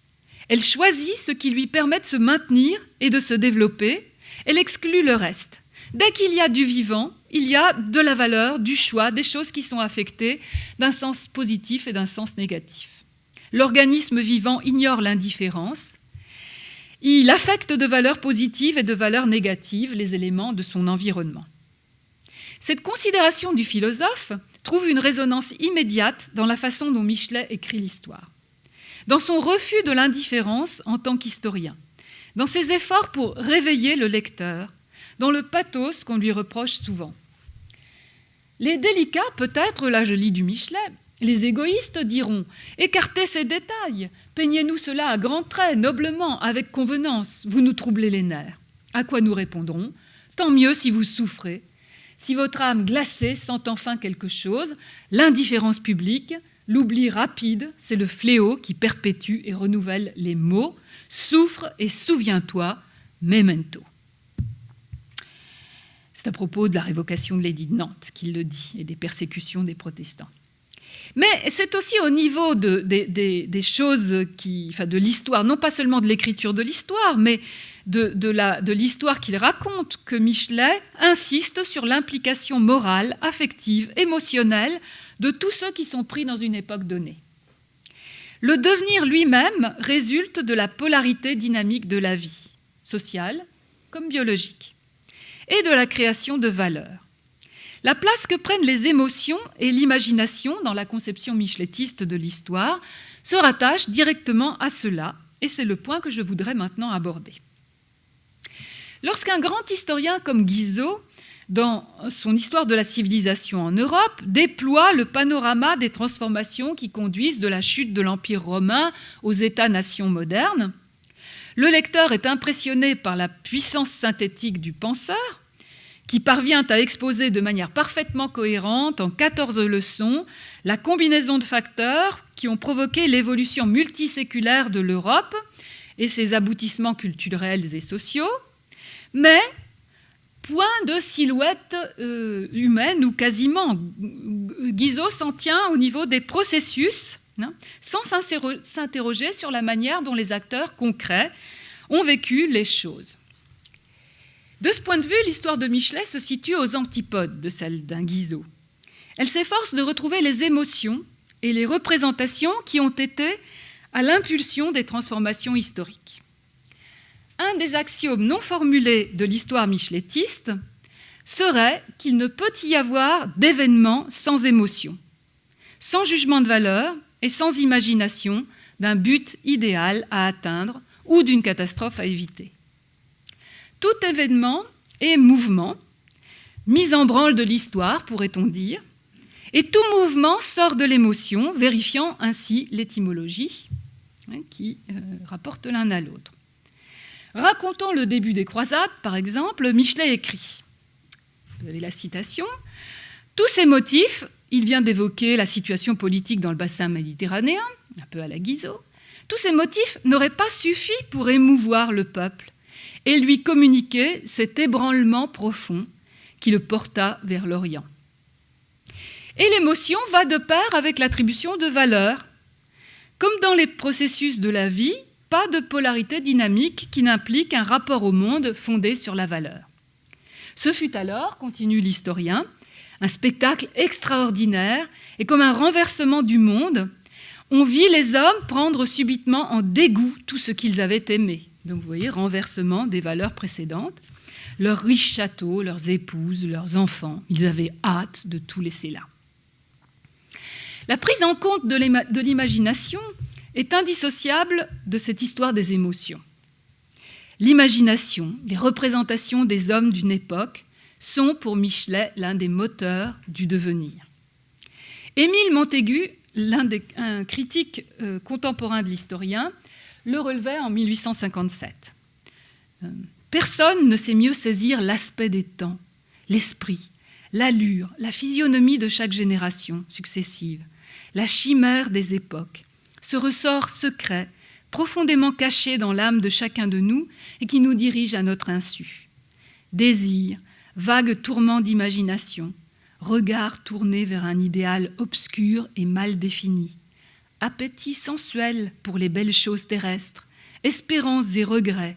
Elle choisit ce qui lui permet de se maintenir et de se développer. Elle exclut le reste. Dès qu'il y a du vivant, il y a de la valeur, du choix, des choses qui sont affectées d'un sens positif et d'un sens négatif. L'organisme vivant ignore l'indifférence. Il affecte de valeurs positives et de valeurs négatives les éléments de son environnement. Cette considération du philosophe trouve une résonance immédiate dans la façon dont Michelet écrit l'histoire, dans son refus de l'indifférence en tant qu'historien, dans ses efforts pour réveiller le lecteur, dans le pathos qu'on lui reproche souvent. Les délicats, peut-être, là je lis du Michelet, les égoïstes diront « Écartez ces détails, peignez-nous cela à grands traits, noblement, avec convenance, vous nous troublez les nerfs. » À quoi nous répondrons « Tant mieux si vous souffrez. Si votre âme glacée sent enfin quelque chose, l'indifférence publique, l'oubli rapide, c'est le fléau qui perpétue et renouvelle les maux. Souffre et souviens-toi, memento. » C'est à propos de la révocation de l'édit de Nantes qu'il le dit et des persécutions des protestants. Mais c'est aussi au niveau des choses de l'histoire, non pas seulement de l'écriture de l'histoire, mais de l'histoire qu'il raconte, que Michelet insiste sur l'implication morale, affective, émotionnelle de tous ceux qui sont pris dans une époque donnée. Le devenir lui-même résulte de la polarité dynamique de la vie, sociale comme biologique, et de la création de valeurs. La place que prennent les émotions et l'imagination dans la conception micheletiste de l'histoire se rattache directement à cela, et c'est le point que je voudrais maintenant aborder. Lorsqu'un grand historien comme Guizot, dans son Histoire de la civilisation en Europe, déploie le panorama des transformations qui conduisent de la chute de l'Empire romain aux États-nations modernes, le lecteur est impressionné par la puissance synthétique du penseur, qui parvient à exposer de manière parfaitement cohérente, en 14 leçons, la combinaison de facteurs qui ont provoqué l'évolution multiséculaire de l'Europe et ses aboutissements culturels et sociaux, mais point de silhouette humaine ou quasiment. Guizot s'en tient au niveau des processus, sans s'interroger sur la manière dont les acteurs concrets ont vécu les choses. De ce point de vue, l'histoire de Michelet se situe aux antipodes de celle d'un Guizot. Elle s'efforce de retrouver les émotions et les représentations qui ont été à l'impulsion des transformations historiques. Un des axiomes non formulés de l'histoire micheletiste serait qu'il ne peut y avoir d'événements sans émotion, sans jugement de valeur et sans imagination d'un but idéal à atteindre ou d'une catastrophe à éviter. Tout événement est mouvement, mise en branle de l'histoire, pourrait-on dire, et tout mouvement sort de l'émotion, vérifiant ainsi l'étymologie qui rapporte l'un à l'autre. Racontant le début des croisades, par exemple, Michelet écrit, vous avez la citation, « Tous ces motifs, il vient d'évoquer la situation politique dans le bassin méditerranéen, un peu à la Guizot, tous ces motifs n'auraient pas suffi pour émouvoir le peuple et lui communiquer cet ébranlement profond qui le porta vers l'Orient. Et l'émotion va de pair avec l'attribution de valeur. Comme dans les processus de la vie, pas de polarité dynamique qui n'implique un rapport au monde fondé sur la valeur. Ce fut alors, continue l'historien, un spectacle extraordinaire et comme un renversement du monde, on vit les hommes prendre subitement en dégoût tout ce qu'ils avaient aimé. Donc vous voyez, renversement des valeurs précédentes, leurs riches châteaux, leurs épouses, leurs enfants, ils avaient hâte de tout laisser là. La prise en compte de l'imagination est indissociable de cette histoire des émotions. L'imagination, les représentations des hommes d'une époque sont pour Michelet l'un des moteurs du devenir. Émile Montaigu, un critique contemporain de l'historien, le relevait en 1857. Personne ne sait mieux saisir l'aspect des temps, l'esprit, l'allure, la physionomie de chaque génération successive, la chimère des époques, ce ressort secret, profondément caché dans l'âme de chacun de nous et qui nous dirige à notre insu. Désir, vague tourment d'imagination, regard tourné vers un idéal obscur et mal défini, appétit sensuel pour les belles choses terrestres, espérances et regrets,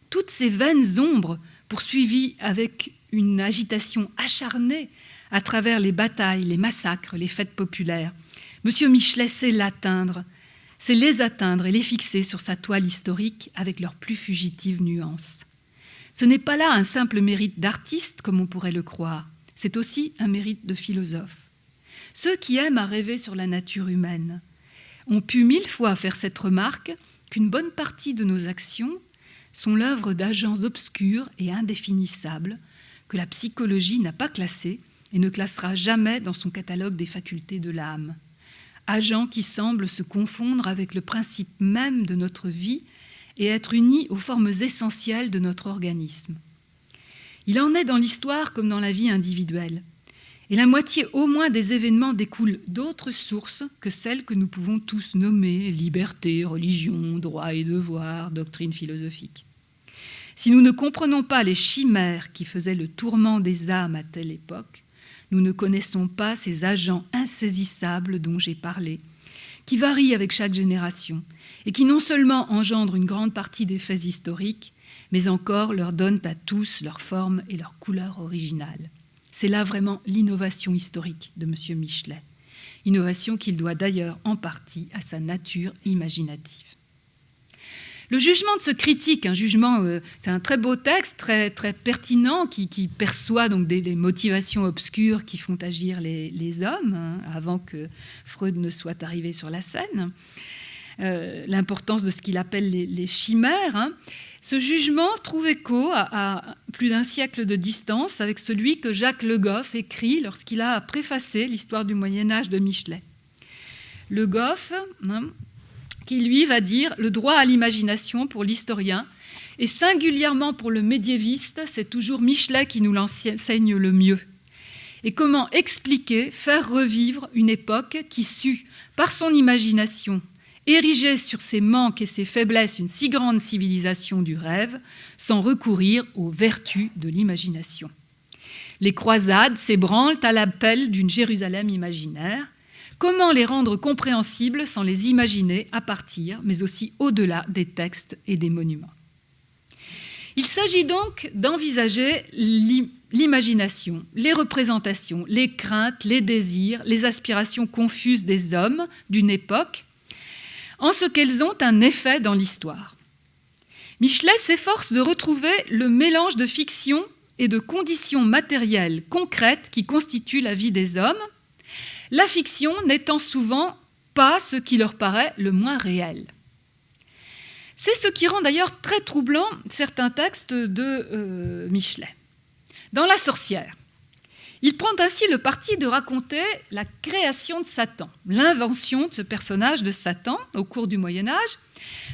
toutes ces vaines ombres poursuivies avec une agitation acharnée à travers les batailles, les massacres, les fêtes populaires. Monsieur Michelet sait l'atteindre, c'est les atteindre et les fixer sur sa toile historique avec leurs plus fugitives nuances. Ce n'est pas là un simple mérite d'artiste, comme on pourrait le croire, c'est aussi un mérite de philosophe. Ceux qui aiment à rêver sur la nature humaine ont pu 1000 fois faire cette remarque qu'une bonne partie de nos actions sont l'œuvre d'agents obscurs et indéfinissables que la psychologie n'a pas classés et ne classera jamais dans son catalogue des facultés de l'âme. Agents qui semblent se confondre avec le principe même de notre vie et être unis aux formes essentielles de notre organisme. Il en est dans l'histoire comme dans la vie individuelle. Et la moitié au moins des événements découlent d'autres sources que celles que nous pouvons tous nommer liberté, religion, droit et devoir, doctrine philosophique. Si nous ne comprenons pas les chimères qui faisaient le tourment des âmes à telle époque, nous ne connaissons pas ces agents insaisissables dont j'ai parlé, qui varient avec chaque génération et qui non seulement engendrent une grande partie des faits historiques, mais encore leur donnent à tous leur forme et leur couleur originale. C'est là vraiment l'innovation historique de M. Michelet, innovation qu'il doit d'ailleurs en partie à sa nature imaginative. Le jugement de ce critique, un jugement, c'est un très beau texte, très, très pertinent, qui perçoit donc des motivations obscures qui font agir les hommes, avant que Freud ne soit arrivé sur la scène. l'importance de ce qu'il appelle les chimères, hein. Ce jugement trouve écho à plus d'un siècle de distance avec celui que Jacques Le Goff écrit lorsqu'il a préfacé l'histoire du Moyen-Âge de Michelet. Le Goff, hein, qui lui va dire « Le droit à l'imagination pour l'historien, et singulièrement pour le médiéviste, c'est toujours Michelet qui nous l'enseigne le mieux. Et comment expliquer, faire revivre une époque qui sut, par son imagination, ériger sur ses manques et ses faiblesses une si grande civilisation du rêve, sans recourir aux vertus de l'imagination. Les croisades s'ébranlent à l'appel d'une Jérusalem imaginaire. Comment les rendre compréhensibles sans les imaginer à partir, mais aussi au-delà des textes et des monuments ? Il s'agit donc d'envisager l'imagination, les représentations, les craintes, les désirs, les aspirations confuses des hommes d'une époque, en ce qu'elles ont un effet dans l'histoire. Michelet s'efforce de retrouver le mélange de fiction et de conditions matérielles concrètes qui constituent la vie des hommes, la fiction n'étant souvent pas ce qui leur paraît le moins réel. C'est ce qui rend d'ailleurs très troublant certains textes de Michelet. Dans La sorcière, il prend ainsi le parti de raconter la création de Satan, l'invention de ce personnage de Satan au cours du Moyen-Âge,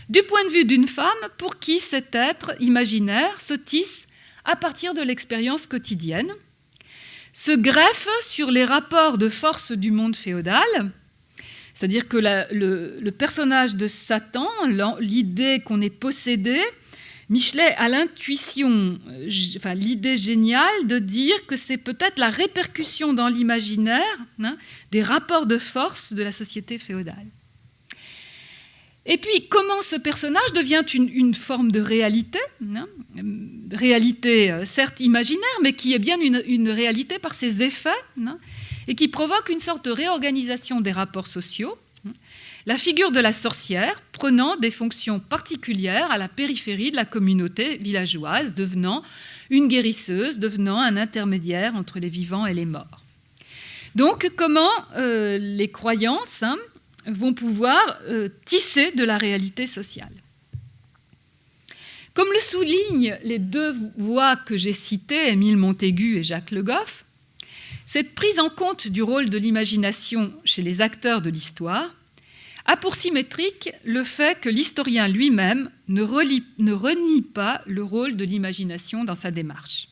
du point de vue d'une femme pour qui cet être imaginaire se tisse à partir de l'expérience quotidienne, se greffe sur les rapports de force du monde féodal, c'est-à-dire que le personnage de Satan, l'idée qu'on est possédé, Michelet a l'intuition, enfin l'idée géniale de dire que c'est peut-être la répercussion dans l'imaginaire, hein, des rapports de force de la société féodale. Et puis, comment ce personnage devient une forme de réalité, hein, réalité certes imaginaire, mais qui est bien une réalité par ses effets, hein, et qui provoque une sorte de réorganisation des rapports sociaux. La figure de la sorcière prenant des fonctions particulières à la périphérie de la communauté villageoise, devenant une guérisseuse, devenant un intermédiaire entre les vivants et les morts. Donc, comment les croyances, hein, vont pouvoir tisser de la réalité sociale. Comme le soulignent les deux voix que j'ai citées, Émile Montaigu et Jacques Le Goff, cette prise en compte du rôle de l'imagination chez les acteurs de l'histoire a pour symétrique le fait que l'historien lui-même ne renie pas le rôle de l'imagination dans sa démarche.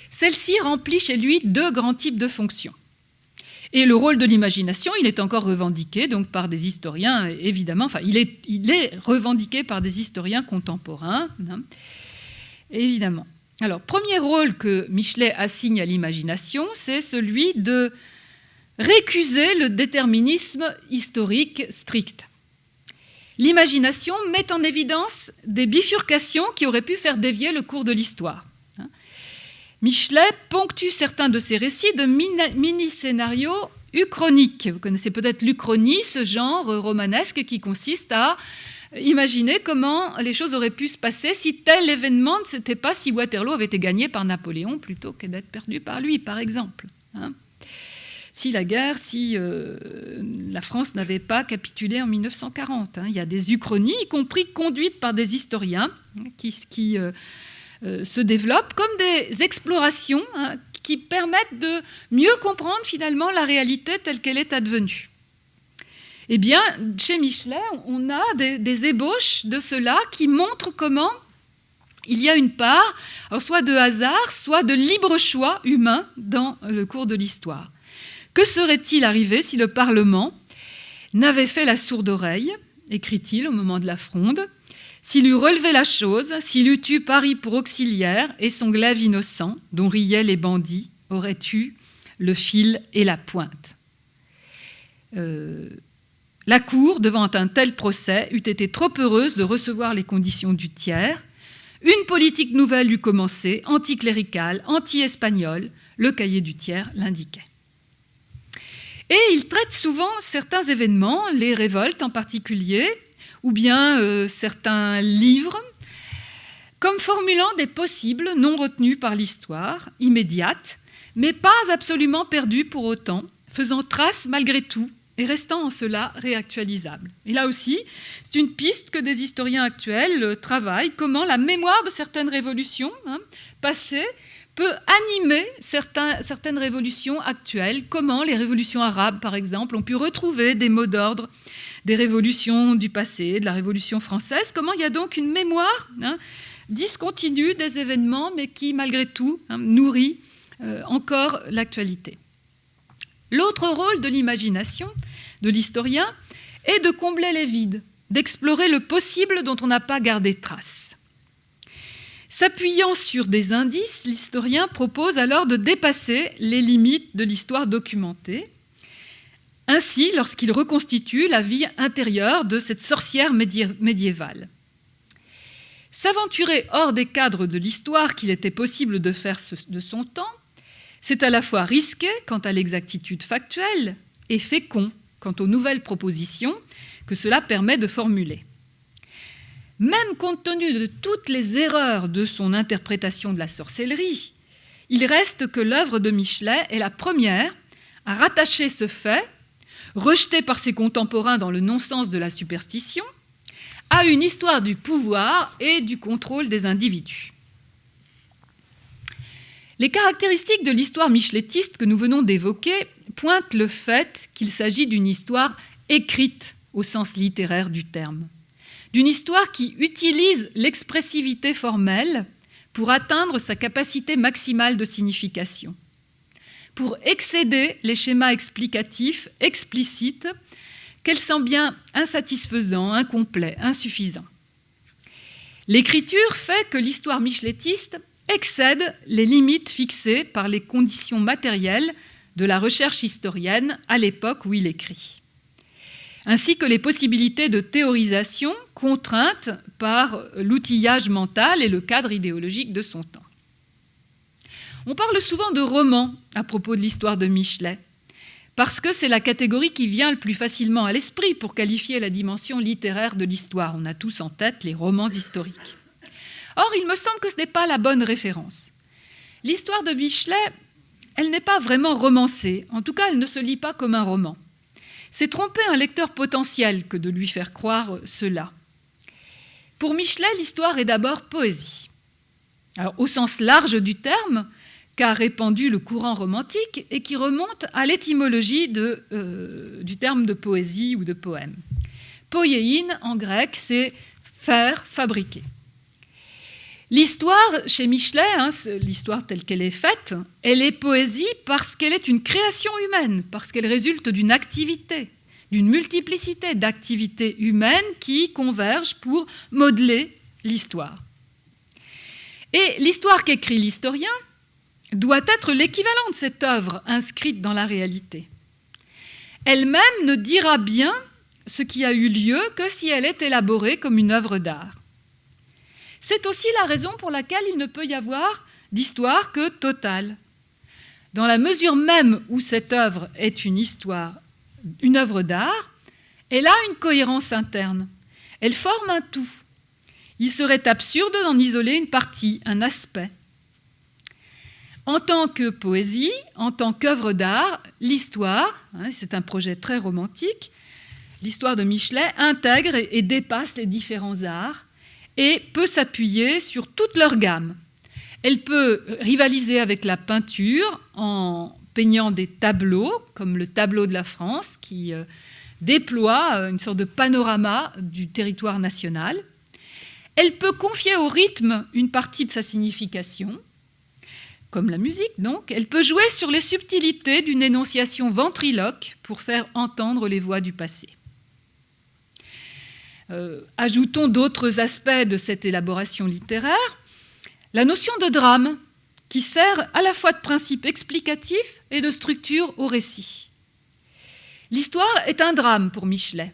Celle-ci remplit chez lui deux grands types de fonctions. Et le rôle de l'imagination, il est encore revendiqué donc par des historiens, évidemment, enfin, il est revendiqué par des historiens contemporains, hein, évidemment. Alors, premier rôle que Michelet assigne à l'imagination, c'est celui de récuser le déterminisme historique strict. L'imagination met en évidence des bifurcations qui auraient pu faire dévier le cours de l'histoire. Michelet ponctue certains de ses récits de mini-scénarios uchroniques. Vous connaissez peut-être l'uchronie, ce genre romanesque qui consiste à imaginer comment les choses auraient pu se passer si tel événement ne s'était pas, si Waterloo avait été gagné par Napoléon plutôt que d'être perdu par lui, par exemple. Si la France n'avait pas capitulé en 1940. Il y a des uchronies, y compris conduites par des historiens, qui se développent comme des explorations, hein, qui permettent de mieux comprendre finalement la réalité telle qu'elle est advenue. Eh bien, chez Michelet, on a des ébauches de cela qui montrent comment il y a une part, alors soit de hasard, soit de libre choix humain dans le cours de l'histoire. Que serait-il arrivé si le Parlement n'avait fait la sourde oreille, écrit-il au moment de la Fronde, s'il eût relevé la chose, s'il eût eu Paris pour auxiliaire et son glaive innocent, dont riaient les bandits, aurait eu le fil et la pointe. La cour, devant un tel procès, eût été trop heureuse de recevoir les conditions du tiers. Une politique nouvelle eût commencé, anticléricale, anti-espagnole, le cahier du tiers l'indiquait. Et il traite souvent certains événements, les révoltes en particulier, ou bien certains livres, comme formulant des possibles non retenus par l'histoire, immédiates, mais pas absolument perdus pour autant, faisant trace malgré tout et restant en cela réactualisable. Et là aussi, c'est une piste que des historiens actuels travaillent, comment la mémoire de certaines révolutions passées peut animer certaines révolutions actuelles, comment les révolutions arabes, par exemple, ont pu retrouver des mots d'ordre des révolutions du passé, de la Révolution française, comment il y a donc une mémoire discontinue des événements, mais qui, malgré tout, nourrit encore l'actualité. L'autre rôle de l'imagination, de l'historien, est de combler les vides, d'explorer le possible dont on n'a pas gardé trace. S'appuyant sur des indices, l'historien propose alors de dépasser les limites de l'histoire documentée. Ainsi, lorsqu'il reconstitue la vie intérieure de cette sorcière médiévale. S'aventurer hors des cadres de l'histoire qu'il était possible de faire de son temps, c'est à la fois risqué quant à l'exactitude factuelle et fécond quant aux nouvelles propositions que cela permet de formuler. Même compte tenu de toutes les erreurs de son interprétation de la sorcellerie, il reste que l'œuvre de Michelet est la première à rattacher ce fait, rejeté par ses contemporains dans le non-sens de la superstition, à une histoire du pouvoir et du contrôle des individus. Les caractéristiques de l'histoire micheletiste que nous venons d'évoquer pointent le fait qu'il s'agit d'une histoire écrite au sens littéraire du terme, d'une histoire qui utilise l'expressivité formelle pour atteindre sa capacité maximale de signification, pour excéder les schémas explicatifs explicites qu'elle sent bien insatisfaisants, incomplets, insuffisants. L'écriture fait que l'histoire micheletiste excède les limites fixées par les conditions matérielles de la recherche historienne à l'époque où il écrit, ainsi que les possibilités de théorisation contraintes par l'outillage mental et le cadre idéologique de son temps. On parle souvent de roman à propos de l'histoire de Michelet, parce que c'est la catégorie qui vient le plus facilement à l'esprit pour qualifier la dimension littéraire de l'histoire. On a tous en tête les romans historiques. Or, il me semble que ce n'est pas la bonne référence. L'histoire de Michelet, elle n'est pas vraiment romancée. En tout cas, elle ne se lit pas comme un roman. C'est tromper un lecteur potentiel que de lui faire croire cela. Pour Michelet, l'histoire est d'abord poésie. Alors, au sens large du terme, qu'a répandu le courant romantique et qui remonte à l'étymologie du terme de poésie ou de poème. Poiein, en grec, c'est faire, fabriquer. L'histoire, chez Michelet, l'histoire telle qu'elle est faite, elle est poésie parce qu'elle est une création humaine, parce qu'elle résulte d'une activité, d'une multiplicité d'activités humaines qui convergent pour modeler l'histoire. Et l'histoire qu'écrit l'historien doit être l'équivalent de cette œuvre inscrite dans la réalité. Elle-même ne dira bien ce qui a eu lieu que si elle est élaborée comme une œuvre d'art. C'est aussi la raison pour laquelle il ne peut y avoir d'histoire que totale. Dans la mesure même où cette œuvre est une œuvre d'art, elle a une cohérence interne. Elle forme un tout. Il serait absurde d'en isoler une partie, un aspect. En tant que poésie, en tant qu'œuvre d'art, l'histoire, c'est un projet très romantique, l'histoire de Michelet intègre et dépasse les différents arts et peut s'appuyer sur toute leur gamme. Elle peut rivaliser avec la peinture en peignant des tableaux, comme le tableau de la France, qui déploie une sorte de panorama du territoire national. Elle peut confier au rythme une partie de sa signification, comme la musique donc. Elle peut jouer sur les subtilités d'une énonciation ventriloque pour faire entendre les voix du passé. Ajoutons d'autres aspects de cette élaboration littéraire. La notion de drame, qui sert à la fois de principe explicatif et de structure au récit. L'histoire est un drame pour Michelet.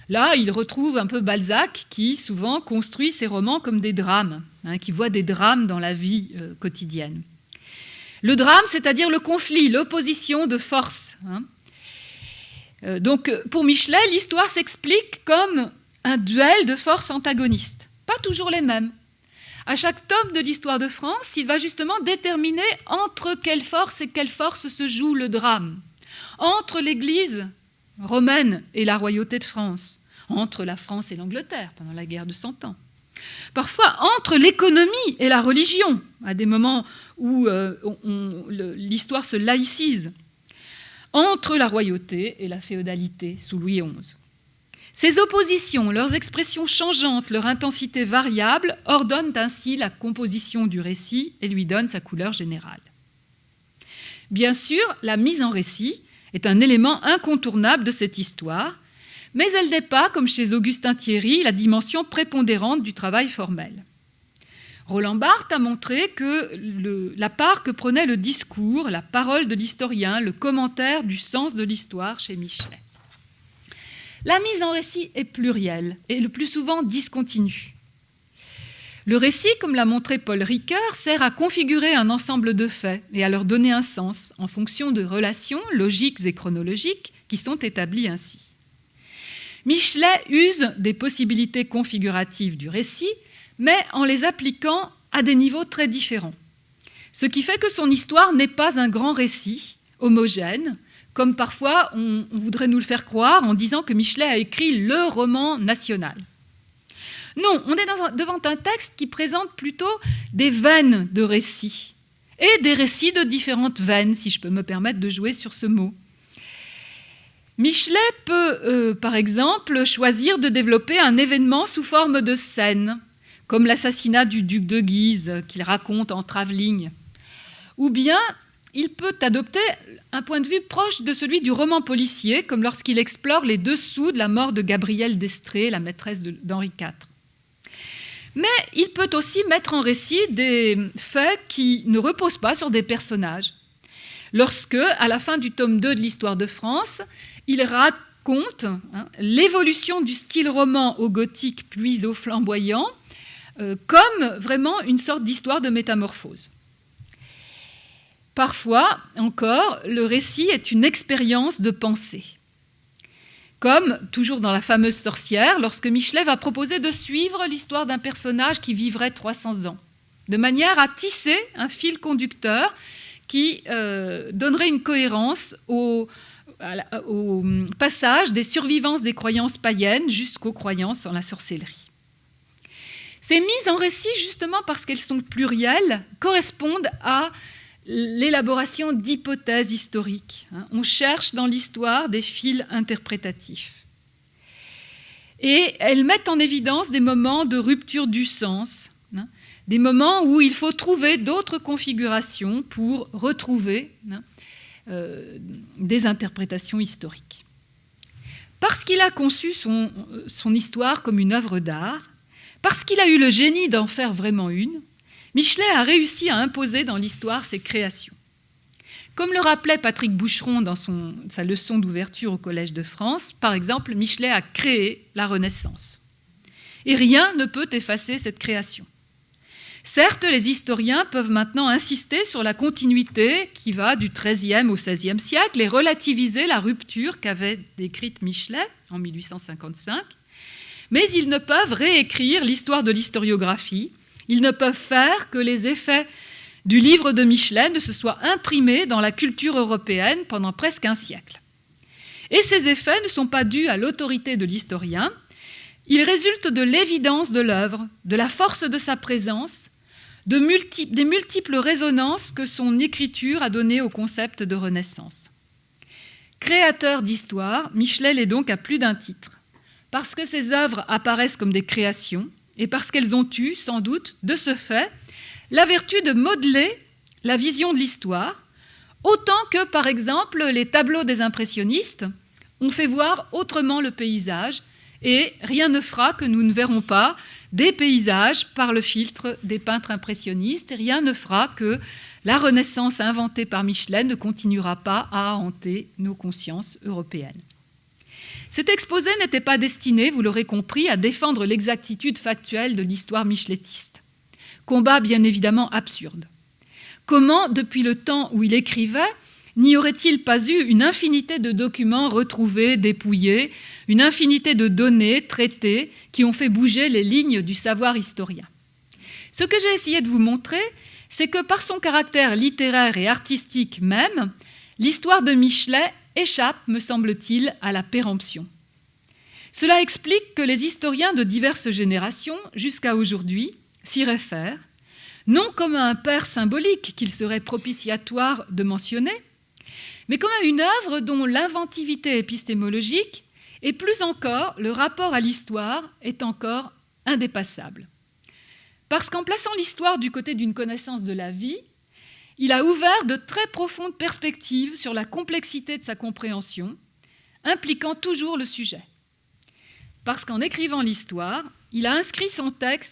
Là, il retrouve un peu Balzac, qui souvent construit ses romans comme des drames, qui voit des drames dans la vie quotidienne. Le drame, c'est-à-dire le conflit, l'opposition de forces. Donc, pour Michelet, l'histoire s'explique comme un duel de forces antagonistes, pas toujours les mêmes. À chaque tome de l'histoire de France, il va justement déterminer entre quelles forces et quelles forces se joue le drame. Entre l'Église romaine et la royauté de France, entre la France et l'Angleterre pendant la guerre de 100 ans. Parfois entre l'économie et la religion, à des moments où l'histoire se laïcise, entre la royauté et la féodalité sous Louis XI. Ces oppositions, leurs expressions changeantes, leur intensité variable, ordonnent ainsi la composition du récit et lui donnent sa couleur générale. Bien sûr, la mise en récit est un élément incontournable de cette histoire, mais elle n'est pas, comme chez Augustin Thierry, la dimension prépondérante du travail formel. Roland Barthes a montré que la part que prenait le discours, la parole de l'historien, le commentaire du sens de l'histoire chez Michelet. La mise en récit est plurielle et le plus souvent discontinue. Le récit, comme l'a montré Paul Ricoeur, sert à configurer un ensemble de faits et à leur donner un sens en fonction de relations logiques et chronologiques qui sont établies ainsi. Michelet use des possibilités configuratives du récit, mais en les appliquant à des niveaux très différents. Ce qui fait que son histoire n'est pas un grand récit homogène, comme parfois on voudrait nous le faire croire en disant que Michelet a écrit le roman national. Non, on est devant un texte qui présente plutôt des veines de récits, et des récits de différentes veines, si je peux me permettre de jouer sur ce mot. Michelet peut, par exemple, choisir de développer un événement sous forme de scène, comme l'assassinat du duc de Guise qu'il raconte en Travelling. Ou bien, il peut adopter un point de vue proche de celui du roman policier, comme lorsqu'il explore les dessous de la mort de Gabrielle d'Estrées, la maîtresse d'Henri IV. Mais il peut aussi mettre en récit des faits qui ne reposent pas sur des personnages. Lorsque, à la fin du tome 2 de l'Histoire de France, il raconte l'évolution du style roman au gothique puis au flamboyant, comme vraiment une sorte d'histoire de métamorphose. Parfois, encore, le récit est une expérience de pensée. Comme, toujours dans La fameuse sorcière, lorsque Michelet va proposer de suivre l'histoire d'un personnage qui vivrait 300 ans, de manière à tisser un fil conducteur qui donnerait une cohérence au passage des survivances des croyances païennes jusqu'aux croyances en la sorcellerie. Ces mises en récit, justement parce qu'elles sont plurielles, correspondent à l'élaboration d'hypothèses historiques. On cherche dans l'histoire des fils interprétatifs. Et elles mettent en évidence des moments de rupture du sens, des moments où il faut trouver d'autres configurations pour retrouver des interprétations historiques. Parce qu'il a conçu son histoire comme une œuvre d'art, parce qu'il a eu le génie d'en faire vraiment une, Michelet a réussi à imposer dans l'histoire ses créations. Comme le rappelait Patrick Boucheron dans sa leçon d'ouverture au Collège de France, par exemple, Michelet a créé la Renaissance. Et rien ne peut effacer cette création. Certes, les historiens peuvent maintenant insister sur la continuité qui va du XIIIe au XVIe siècle et relativiser la rupture qu'avait décrite Michelet en 1855, mais ils ne peuvent réécrire l'histoire de l'historiographie. Ils ne peuvent faire que les effets du livre de Michelet ne se soient imprimés dans la culture européenne pendant presque un siècle. Et ces effets ne sont pas dus à l'autorité de l'historien, ils résultent de l'évidence de l'œuvre, de la force de sa présence, des multiples résonances que son écriture a données au concept de Renaissance. Créateur d'histoire, Michelet l'est donc à plus d'un titre, parce que ses œuvres apparaissent comme des créations, et parce qu'elles ont eu, sans doute, de ce fait, la vertu de modeler la vision de l'histoire, autant que, par exemple, les tableaux des impressionnistes ont fait voir autrement le paysage, et rien ne fera que nous ne verrons pas des paysages par le filtre des peintres impressionnistes, et rien ne fera que la Renaissance inventée par Michelet ne continuera pas à hanter nos consciences européennes. Cet exposé n'était pas destiné, vous l'aurez compris, à défendre l'exactitude factuelle de l'histoire micheletiste. Combat bien évidemment absurde. Comment, depuis le temps où il écrivait, n'y aurait-il pas eu une infinité de documents retrouvés, dépouillés, une infinité de données traitées qui ont fait bouger les lignes du savoir historien? Ce que j'ai essayé de vous montrer, c'est que par son caractère littéraire et artistique même, l'histoire de Michelet échappe, me semble-t-il, à la péremption. Cela explique que les historiens de diverses générations, jusqu'à aujourd'hui, s'y réfèrent, non comme à un père symbolique qu'il serait propitiatoire de mentionner, mais comme à une œuvre dont l'inventivité épistémologique et plus encore le rapport à l'histoire est encore indépassable. Parce qu'en plaçant l'histoire du côté d'une connaissance de la vie, il a ouvert de très profondes perspectives sur la complexité de sa compréhension, impliquant toujours le sujet. Parce qu'en écrivant l'histoire, il a inscrit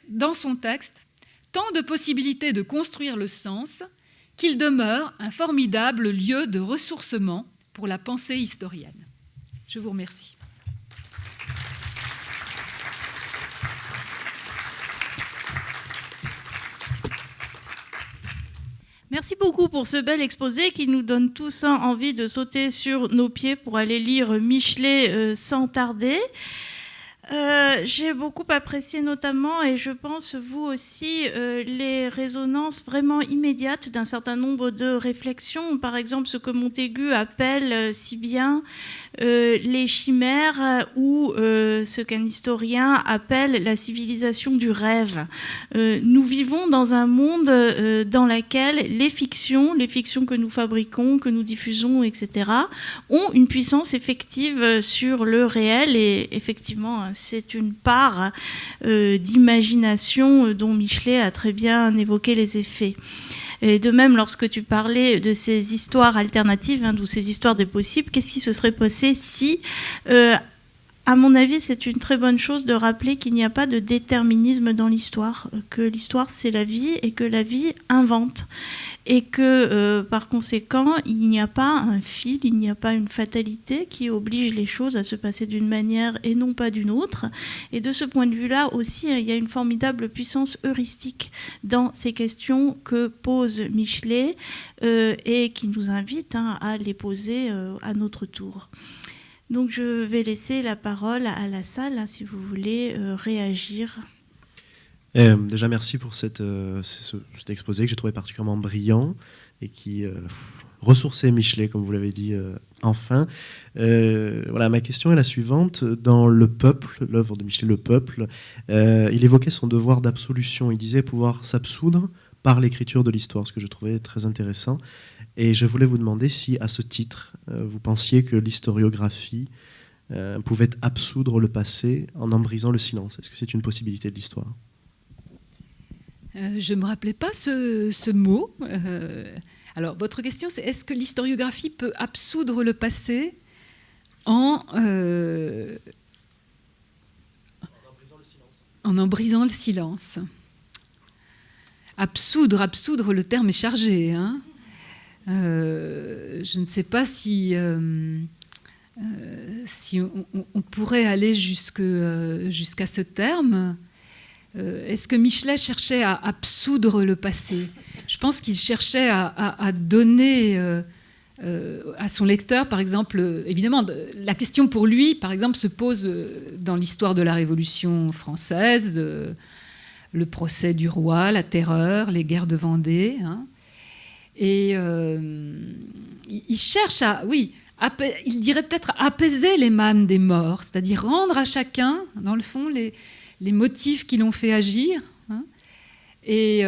dans son texte tant de possibilités de construire le sens qu'il demeure un formidable lieu de ressourcement pour la pensée historienne. Je vous remercie. Merci beaucoup pour ce bel exposé qui nous donne tous envie de sauter sur nos pieds pour aller lire Michelet sans tarder. J'ai beaucoup apprécié notamment, et je pense vous aussi, les résonances vraiment immédiates d'un certain nombre de réflexions. Par exemple, ce que Montaigu appelle si bien les chimères ou ce qu'un historien appelle la civilisation du rêve. Nous vivons dans un monde dans lequel les fictions que nous fabriquons, que nous diffusons, etc., ont une puissance effective sur le réel, et effectivement, c'est une part d'imagination dont Michelet a très bien évoqué les effets. Et de même, lorsque tu parlais de ces histoires alternatives, d'où ces histoires des possibles, qu'est-ce qui se serait passé si, à mon avis, c'est une très bonne chose de rappeler qu'il n'y a pas de déterminisme dans l'histoire, que l'histoire c'est la vie et que la vie invente. Et que, par conséquent, il n'y a pas un fil, il n'y a pas une fatalité qui oblige les choses à se passer d'une manière et non pas d'une autre. Et de ce point de vue-là aussi, il y a une formidable puissance heuristique dans ces questions que pose Michelet et qui nous invite à les poser à notre tour. Donc je vais laisser la parole à la salle, si vous voulez réagir. Déjà, merci pour cet exposé que j'ai trouvé particulièrement brillant et qui ressourçait Michelet, comme vous l'avez dit, enfin. Voilà, ma question est la suivante. Dans Le Peuple, l'œuvre de Michelet, Le Peuple, il évoquait son devoir d'absolution. Il disait pouvoir s'absoudre par l'écriture de l'histoire, ce que je trouvais très intéressant. Et je voulais vous demander si, à ce titre, vous pensiez que l'historiographie pouvait absoudre le passé en en brisant le silence. Est-ce que c'est une possibilité de l'histoire ? Je ne me rappelais pas ce mot. Alors, votre question, c'est est-ce que l'historiographie peut absoudre le passé en en brisant le silence. Absoudre, le terme est chargé. Hein. Je ne sais pas si on pourrait aller jusqu'à ce terme. Est-ce que Michelet cherchait à absoudre le passé ? Je pense qu'il cherchait à donner à son lecteur, par exemple, évidemment, la question pour lui, par exemple, se pose dans l'histoire de la Révolution française, le procès du roi, la terreur, les guerres de Vendée. Hein, et il cherche il dirait peut-être apaiser les mânes des morts, c'est-à-dire rendre à chacun, dans le fond, les motifs qui l'ont fait agir. Hein, et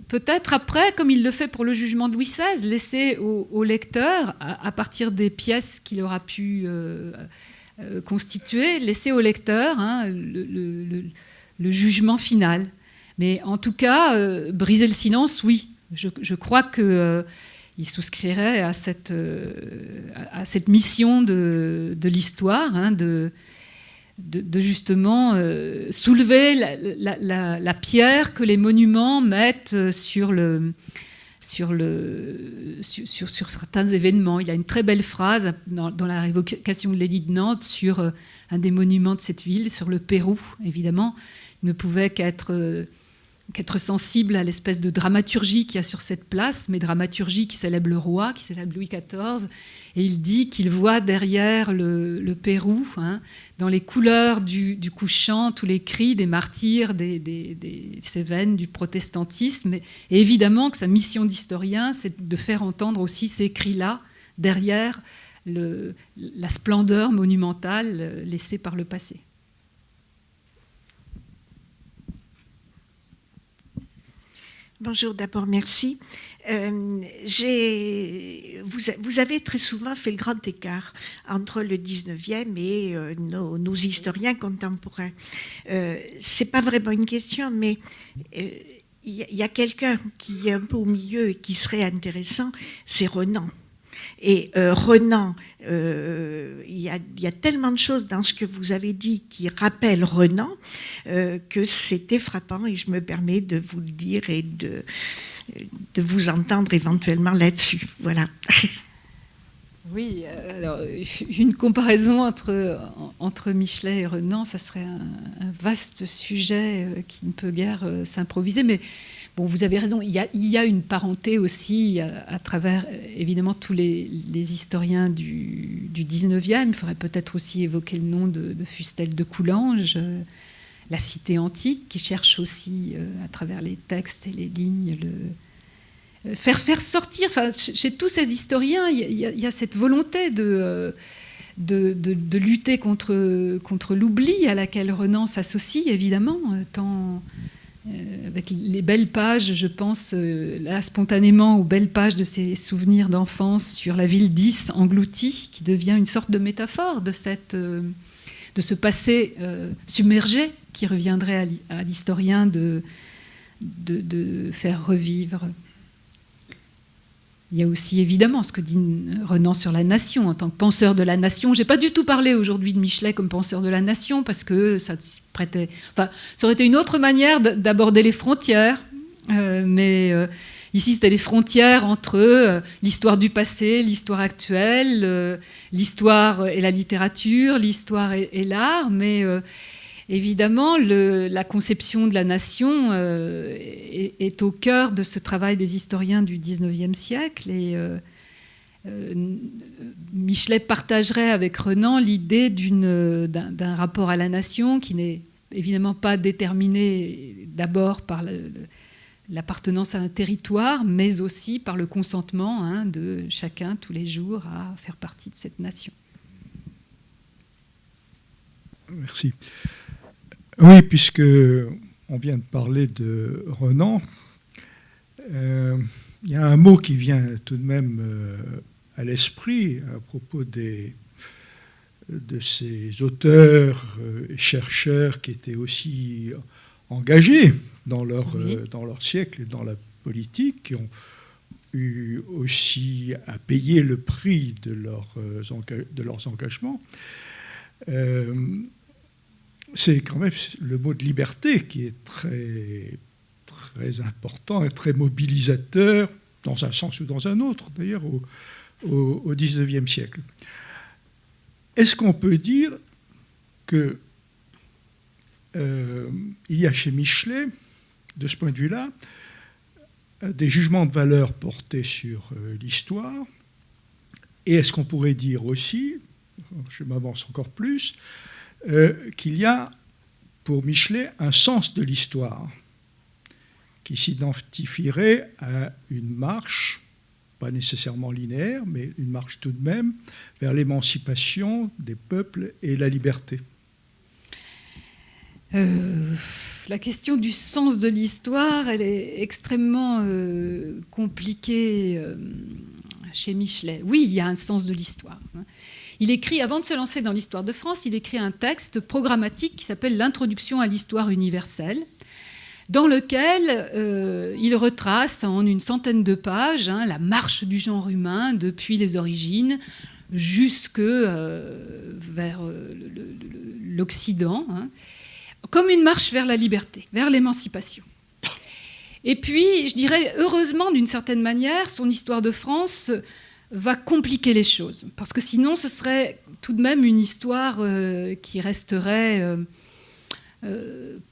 peut-être après, comme il le fait pour le jugement de Louis XVI, laisser au lecteur, à partir des pièces qu'il aura pu constituer, laisser au lecteur le jugement final. Mais en tout cas, briser le silence, oui. Je crois qu'il souscrirait à cette mission de l'histoire, hein, de justement soulever la pierre que les monuments mettent sur certains événements. Il y a une très belle phrase dans la révocation de l'édit de Nantes sur un des monuments de cette ville, sur le Pérou, évidemment. Il ne pouvait qu'être sensible à l'espèce de dramaturgie qu'il y a sur cette place, mais dramaturgie qui célèbre le roi, qui célèbre Louis XIV. Et il dit qu'il voit derrière le Pérou, hein, dans les couleurs du couchant, tous les cris des martyrs, des Cévennes, du protestantisme. Et évidemment que sa mission d'historien, c'est de faire entendre aussi ces cris-là derrière la splendeur monumentale laissée par le passé. Bonjour, d'abord merci. Vous avez très souvent fait le grand écart entre le 19e et nos historiens contemporains. C'est pas vraiment une question, mais il y a quelqu'un qui est un peu au milieu et qui serait intéressant, c'est Renan. Et Renan, il y a tellement de choses dans ce que vous avez dit qui rappellent Renan que c'était frappant, et je me permets de vous le dire et de vous entendre éventuellement là-dessus. Voilà. Oui, alors une comparaison entre Michelet et Renan, ça serait un vaste sujet qui ne peut guère s'improviser, mais bon, vous avez raison, il y a une parenté aussi à travers, évidemment, tous les historiens du 19e. Il faudrait peut-être aussi évoquer le nom de Fustel de Coulanges, la cité antique, qui cherche aussi, à travers les textes et les lignes, faire sortir, enfin, chez tous ces historiens, il y a cette volonté de lutter contre l'oubli à laquelle Renan s'associe, évidemment, tant avec les belles pages, je pense là spontanément aux belles pages de ses souvenirs d'enfance sur la ville d'Is engloutie, qui devient une sorte de métaphore de ce passé submergé qui reviendrait à l'historien de faire revivre. Il y a aussi évidemment ce que dit Renan sur la nation en tant que penseur de la nation. Je n'ai pas du tout parlé aujourd'hui de Michelet comme penseur de la nation parce que ça aurait été une autre manière d'aborder les frontières. Mais ici, c'était les frontières entre l'histoire du passé, l'histoire actuelle, l'histoire et la littérature, l'histoire et l'art. Mais évidemment, la conception de la nation est au cœur de ce travail des historiens du XIXe siècle. Et Michelet partagerait avec Renan l'idée d'un rapport à la nation qui n'est évidemment pas déterminé d'abord par l'appartenance à un territoire, mais aussi par le consentement de chacun tous les jours à faire partie de cette nation. Merci. Oui, puisque on vient de parler de Renan, il y a un mot qui vient tout de même à l'esprit à propos de ces auteurs et chercheurs qui étaient aussi engagés dans leur siècle et dans la politique, qui ont eu aussi à payer le prix de leurs engagements. C'est quand même le mot de liberté qui est très, très important et très mobilisateur, dans un sens ou dans un autre, d'ailleurs, au XIXe siècle. Est-ce qu'on peut dire qu'il y a chez Michelet, de ce point de vue-là, des jugements de valeur portés sur l'histoire, et est-ce qu'on pourrait dire aussi, je m'avance encore plus, qu'il y a pour Michelet un sens de l'histoire qui s'identifierait à une marche, pas nécessairement linéaire, mais une marche tout de même, vers l'émancipation des peuples et la liberté. La question du sens de l'histoire, elle est extrêmement compliquée chez Michelet. Oui, il y a un sens de l'histoire. Il écrit, avant de se lancer dans l'histoire de France, il écrit un texte programmatique qui s'appelle « L'introduction à l'histoire universelle », dans lequel il retrace en une centaine de pages la marche du genre humain depuis les origines jusque vers l'Occident, comme une marche vers la liberté, vers l'émancipation. Et puis, je dirais, heureusement, d'une certaine manière, son histoire de France va compliquer les choses, parce que sinon, ce serait tout de même une histoire qui resterait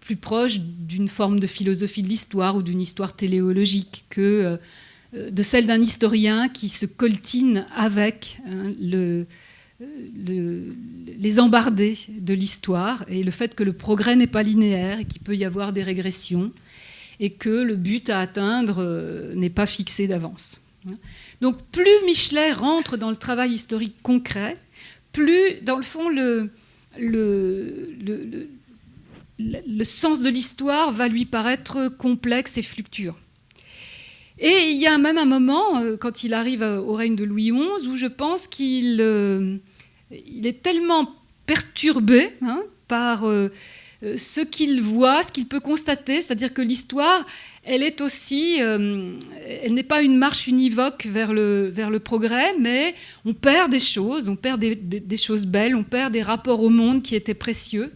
plus proche d'une forme de philosophie de l'histoire ou d'une histoire téléologique que de celle d'un historien qui se coltine avec les embardés de l'histoire et le fait que le progrès n'est pas linéaire et qu'il peut y avoir des régressions et que le but à atteindre n'est pas fixé d'avance. Donc plus Michelet rentre dans le travail historique concret, plus, dans le fond, le sens de l'histoire va lui paraître complexe et fluctuant. Et il y a même un moment, quand il arrive au règne de Louis XI, où je pense qu'il est tellement perturbé par ce qu'il voit, ce qu'il peut constater, c'est-à-dire que l'histoire, elle est aussi, elle n'est pas une marche univoque vers le progrès, mais on perd des choses, des choses belles, on perd des rapports au monde qui étaient précieux.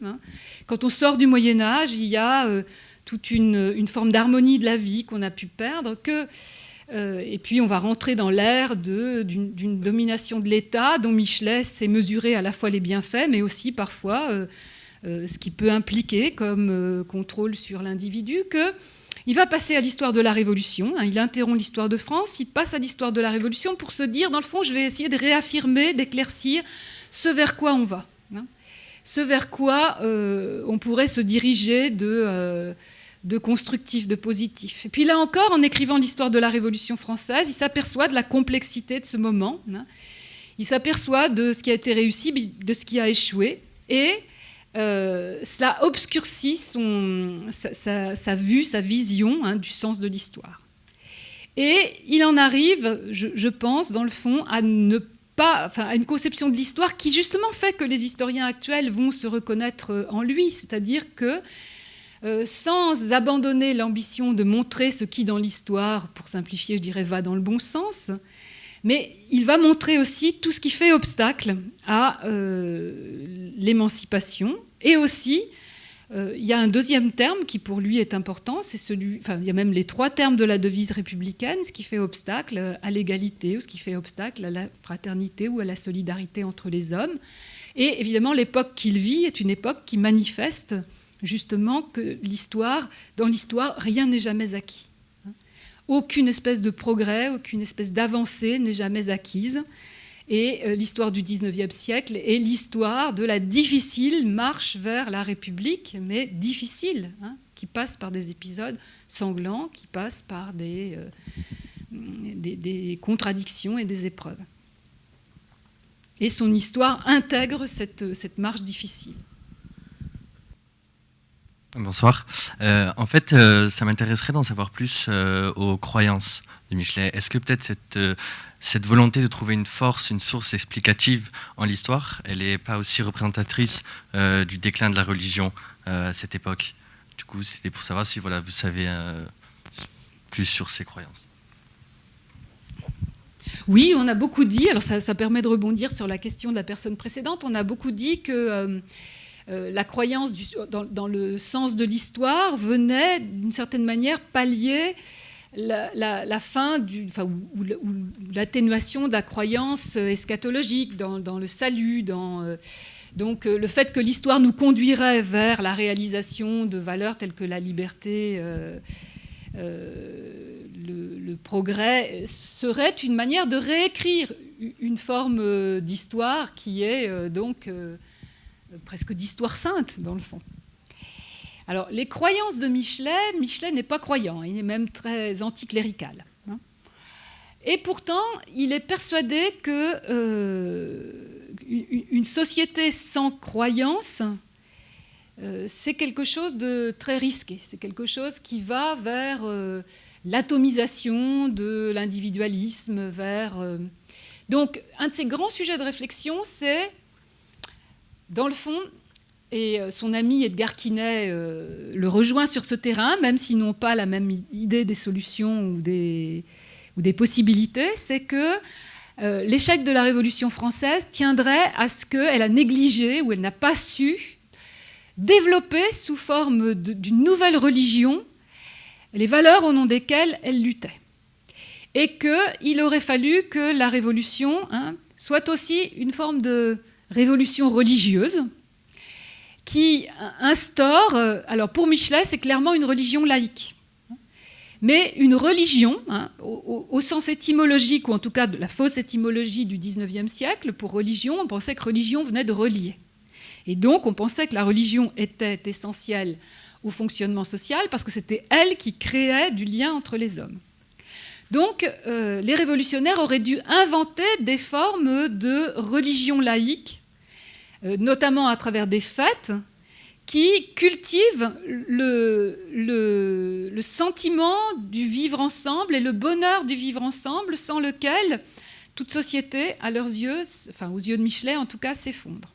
Quand on sort du Moyen-Âge, il y a toute une forme d'harmonie de la vie qu'on a pu perdre, et puis on va rentrer dans l'ère d'une domination de l'État dont Michelet sait mesurer à la fois les bienfaits, mais aussi parfois ce qui peut impliquer comme contrôle sur l'individu, qu'il va passer à l'histoire de la Révolution, il interrompt l'histoire de France, il passe à l'histoire de la Révolution pour se dire, dans le fond, je vais essayer de réaffirmer, d'éclaircir ce vers quoi on va, ce vers quoi on pourrait se diriger de constructif, de positif. Et puis là encore, en écrivant l'histoire de la Révolution française, il s'aperçoit de la complexité de ce moment, il s'aperçoit de ce qui a été réussi, de ce qui a échoué, et cela obscurcit sa vue, sa vision du sens de l'histoire. Et il en arrive, je pense, dans le fond, à une conception de l'histoire qui justement fait que les historiens actuels vont se reconnaître en lui, c'est-à-dire que sans abandonner l'ambition de montrer ce qui dans l'histoire, pour simplifier, je dirais, va dans le bon sens, mais il va montrer aussi tout ce qui fait obstacle à l'émancipation. Et aussi, il y a un deuxième terme qui pour lui est important, il y a même les 3 termes de la devise républicaine, ce qui fait obstacle à l'égalité, ou ce qui fait obstacle à la fraternité ou à la solidarité entre les hommes. Et évidemment, l'époque qu'il vit est une époque qui manifeste justement que dans l'histoire, rien n'est jamais acquis. Aucune espèce de progrès, aucune espèce d'avancée n'est jamais acquise. Et l'histoire du XIXe siècle est l'histoire de la difficile marche vers la République, mais difficile, qui passe par des épisodes sanglants, qui passe par des contradictions et des épreuves. Et son histoire intègre cette marche difficile. Bonsoir. En fait, ça m'intéresserait d'en savoir plus aux croyances de Michelet. Est-ce que peut-être cette volonté de trouver une force, une source explicative en l'histoire, elle n'est pas aussi représentatrice du déclin de la religion à cette époque? Du coup, c'était pour savoir si vous savez plus sur ces croyances. Oui, on a beaucoup dit, alors ça permet de rebondir sur la question de la personne précédente, on a beaucoup dit que la croyance dans le sens de l'histoire venait d'une certaine manière pallier la fin ou l'atténuation de la croyance eschatologique dans le salut, donc le fait que l'histoire nous conduirait vers la réalisation de valeurs telles que la liberté, le progrès, serait une manière de réécrire une forme d'histoire qui est donc presque d'histoire sainte, dans le fond. Alors, les croyances de Michelet n'est pas croyant, il est même très anticlérical. Et pourtant, il est persuadé qu'une société sans croyance, c'est quelque chose de très risqué, c'est quelque chose qui va vers l'atomisation de l'individualisme, Donc, un de ses grands sujets de réflexion, c'est dans le fond, et son ami Edgar Quinet le rejoint sur ce terrain, même s'ils n'ont pas la même idée des solutions ou des possibilités, c'est que l'échec de la Révolution française tiendrait à ce qu'elle a négligé ou elle n'a pas su développer sous forme d'une nouvelle religion les valeurs au nom desquelles elle luttait. Et qu'il aurait fallu que la Révolution soit aussi une forme de révolution religieuse qui instaure, alors pour Michelet, c'est clairement une religion laïque, mais une religion, au sens étymologique, ou en tout cas de la fausse étymologie du XIXe siècle, pour religion, on pensait que religion venait de relier. Et donc, on pensait que la religion était essentielle au fonctionnement social parce que c'était elle qui créait du lien entre les hommes. Donc, les révolutionnaires auraient dû inventer des formes de religion laïque, notamment à travers des fêtes, qui cultivent le sentiment du vivre ensemble et le bonheur du vivre ensemble, sans lequel toute société, à leurs yeux, enfin aux yeux de Michelet en tout cas, s'effondre.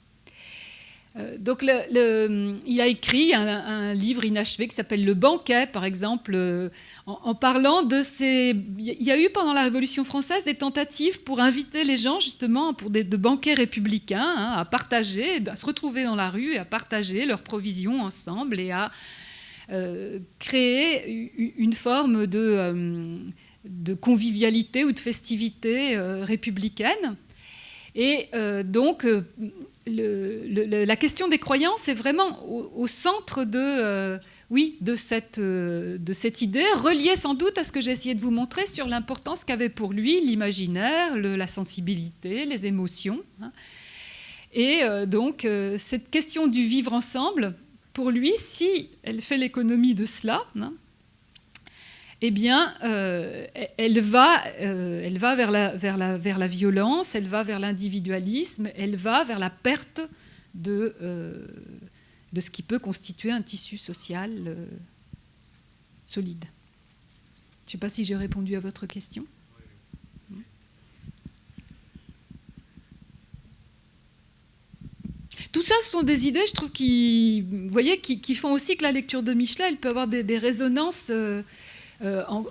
Donc il a écrit un livre inachevé qui s'appelle Le Banquet, par exemple, en parlant de ces... Il y a eu pendant la Révolution française des tentatives pour inviter les gens justement pour de banquets républicains à partager, à se retrouver dans la rue et à partager leurs provisions ensemble et à créer une forme de convivialité ou de festivité républicaine. Et donc, la question des croyances est vraiment au centre de cette idée, reliée sans doute à ce que j'ai essayé de vous montrer sur l'importance qu'avait pour lui l'imaginaire, la sensibilité, les émotions. Et donc, cette question du vivre ensemble, pour lui, si elle fait l'économie de cela, eh bien, elle va vers la violence, elle va vers l'individualisme, elle va vers la perte de ce qui peut constituer un tissu social solide. Je ne sais pas si j'ai répondu à votre question. Tout ça, ce sont des idées, je trouve, qui font aussi que la lecture de Michelet, elle peut avoir des résonances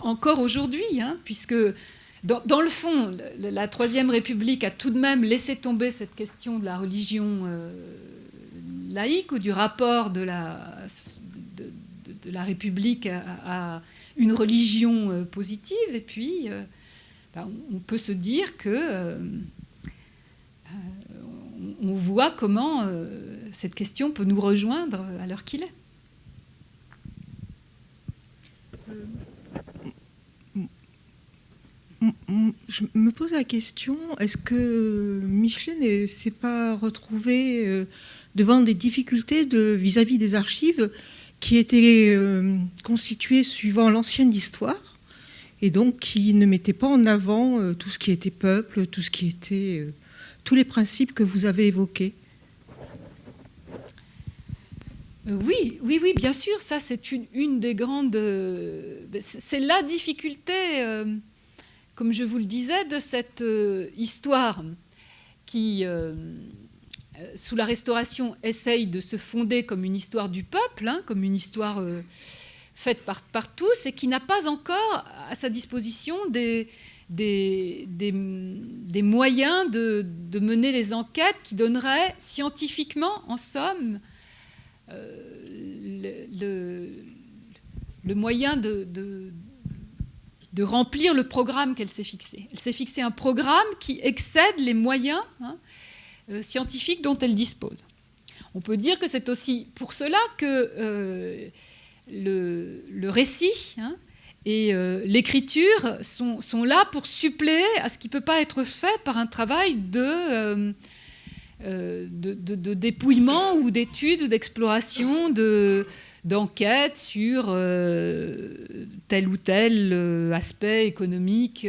encore aujourd'hui, puisque dans le fond, la Troisième République a tout de même laissé tomber cette question de la religion laïque ou du rapport de la République à une religion positive. Et puis, on peut se dire que on voit comment cette question peut nous rejoindre à l'heure qu'il est. Je me pose la question, est-ce que Michelet ne s'est pas retrouvé devant des difficultés vis-à-vis des archives qui étaient constituées suivant l'ancienne histoire et donc qui ne mettaient pas en avant tout ce qui était peuple, tout ce qui était tous les principes que vous avez évoqués? Oui, bien sûr, ça c'est une des grandes... c'est la difficulté... comme je vous le disais, de cette histoire qui, sous la Restauration, essaye de se fonder comme une histoire du peuple, comme une histoire faite par tous, et qui n'a pas encore à sa disposition des moyens de mener les enquêtes qui donneraient scientifiquement, en somme, le moyen de remplir le programme qu'elle s'est fixé. Elle s'est fixé un programme qui excède les moyens scientifiques dont elle dispose. On peut dire que c'est aussi pour cela que le récit et l'écriture sont là pour suppléer à ce qui ne peut pas être fait par un travail de dépouillement ou d'étude ou d'exploration d'enquête sur tel ou tel aspect économique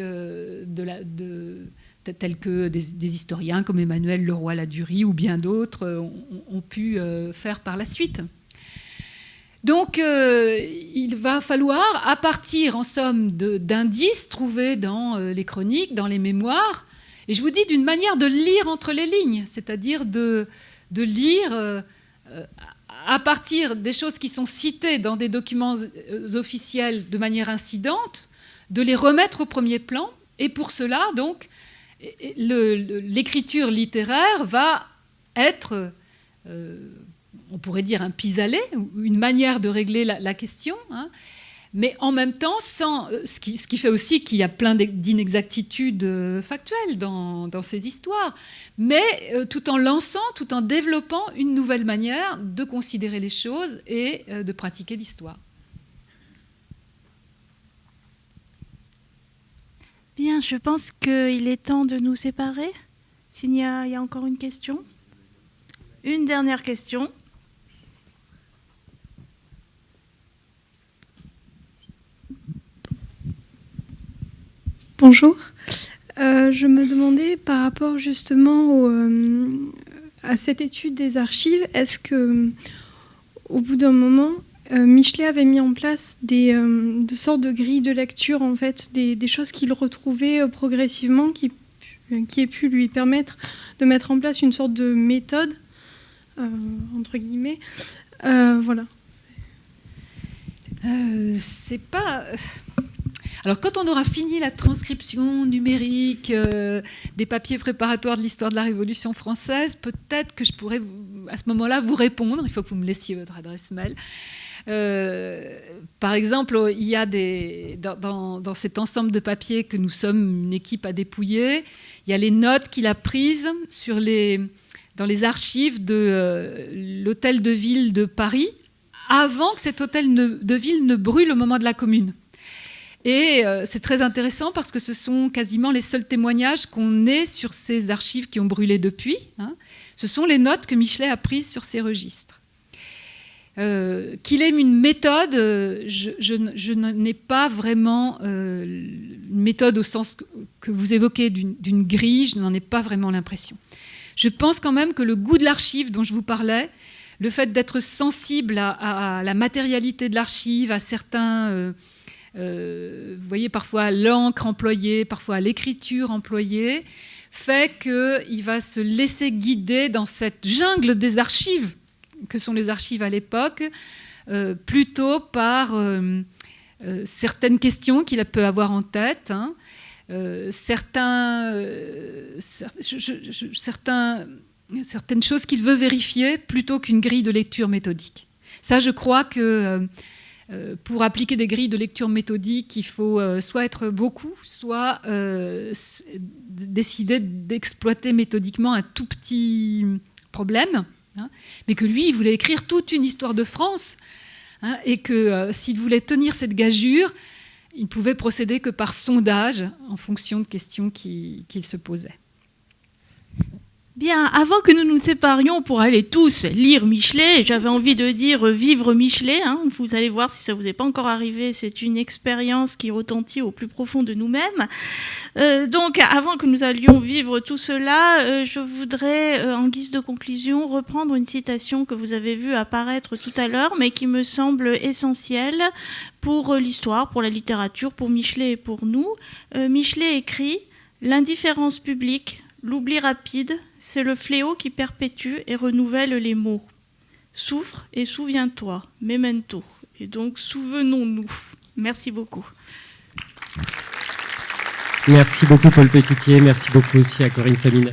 tel que des historiens comme Emmanuel Leroy-Ladurie ou bien d'autres ont pu faire par la suite. Donc il va falloir, à partir en somme d'indices trouvés dans les chroniques, dans les mémoires, et je vous dis d'une manière de lire entre les lignes, c'est-à-dire de lire à partir des choses qui sont citées dans des documents officiels de manière incidente, de les remettre au premier plan. Et pour cela, donc, l'écriture littéraire va être, on pourrait dire, un pis-aller, une manière de régler la question, mais en même temps, ce qui fait aussi qu'il y a plein d'inexactitudes factuelles dans ces histoires, mais tout en lançant, tout en développant une nouvelle manière de considérer les choses et de pratiquer l'histoire. Bien, je pense qu'il est temps de nous séparer. S'il y a encore une question. Une dernière question. Bonjour. Je me demandais par rapport justement à cette étude des archives, est-ce que au bout d'un moment, Michelet avait mis en place de sortes de grilles de lecture, en fait, des choses qu'il retrouvait progressivement, qui aient pu lui permettre de mettre en place une sorte de méthode, entre guillemets. Voilà. C'est pas... Alors, quand on aura fini la transcription numérique des papiers préparatoires de l'histoire de la Révolution française, peut-être que je pourrais, à ce moment-là, vous répondre. Il faut que vous me laissiez votre adresse mail. Par exemple, il y a dans cet ensemble de papiers que nous sommes une équipe à dépouiller, il y a les notes qu'il a prises dans les archives de l'hôtel de ville de Paris, avant que cet hôtel de ville ne brûle au moment de la Commune. Et c'est très intéressant parce que ce sont quasiment les seuls témoignages qu'on ait sur ces archives qui ont brûlé depuis. Hein. Ce sont les notes que Michelet a prises sur ces registres. Qu'il ait une méthode, je n'ai pas vraiment une méthode au sens que vous évoquez d'une grille, je n'en ai pas vraiment l'impression. Je pense quand même que le goût de l'archive dont je vous parlais, le fait d'être sensible à la matérialité de l'archive, à certains... vous voyez, parfois à l'encre employée, parfois à l'écriture employée, fait qu'il va se laisser guider dans cette jungle des archives, que sont les archives à l'époque, plutôt par certaines questions qu'il peut avoir en tête, hein, certaines choses qu'il veut vérifier, plutôt qu'une grille de lecture méthodique. Ça, je crois que... pour appliquer des grilles de lecture méthodique, il faut soit être beaucoup, soit décider d'exploiter méthodiquement un tout petit problème, hein, mais que lui, il voulait écrire toute une histoire de France, hein, et que s'il voulait tenir cette gageure, il ne pouvait procéder que par sondage, en fonction de questions qu'il se posait. Bien, avant que nous nous séparions pour aller tous lire Michelet, j'avais envie de dire vivre Michelet. Hein. Vous allez voir si ça vous est pas encore arrivé, c'est une expérience qui retentit au plus profond de nous-mêmes. Donc, avant que nous allions vivre tout cela, je voudrais, en guise de conclusion, reprendre une citation que vous avez vue apparaître tout à l'heure, mais qui me semble essentielle pour l'histoire, pour la littérature, pour Michelet et pour nous. Michelet écrit « L'indifférence publique, l'oubli rapide, c'est le fléau qui perpétue et renouvelle les mots. Souffre et souviens-toi, memento. Et donc, souvenons-nous. » Merci beaucoup. Merci beaucoup, Paul Pétitier. Merci beaucoup aussi à Corinne Samina.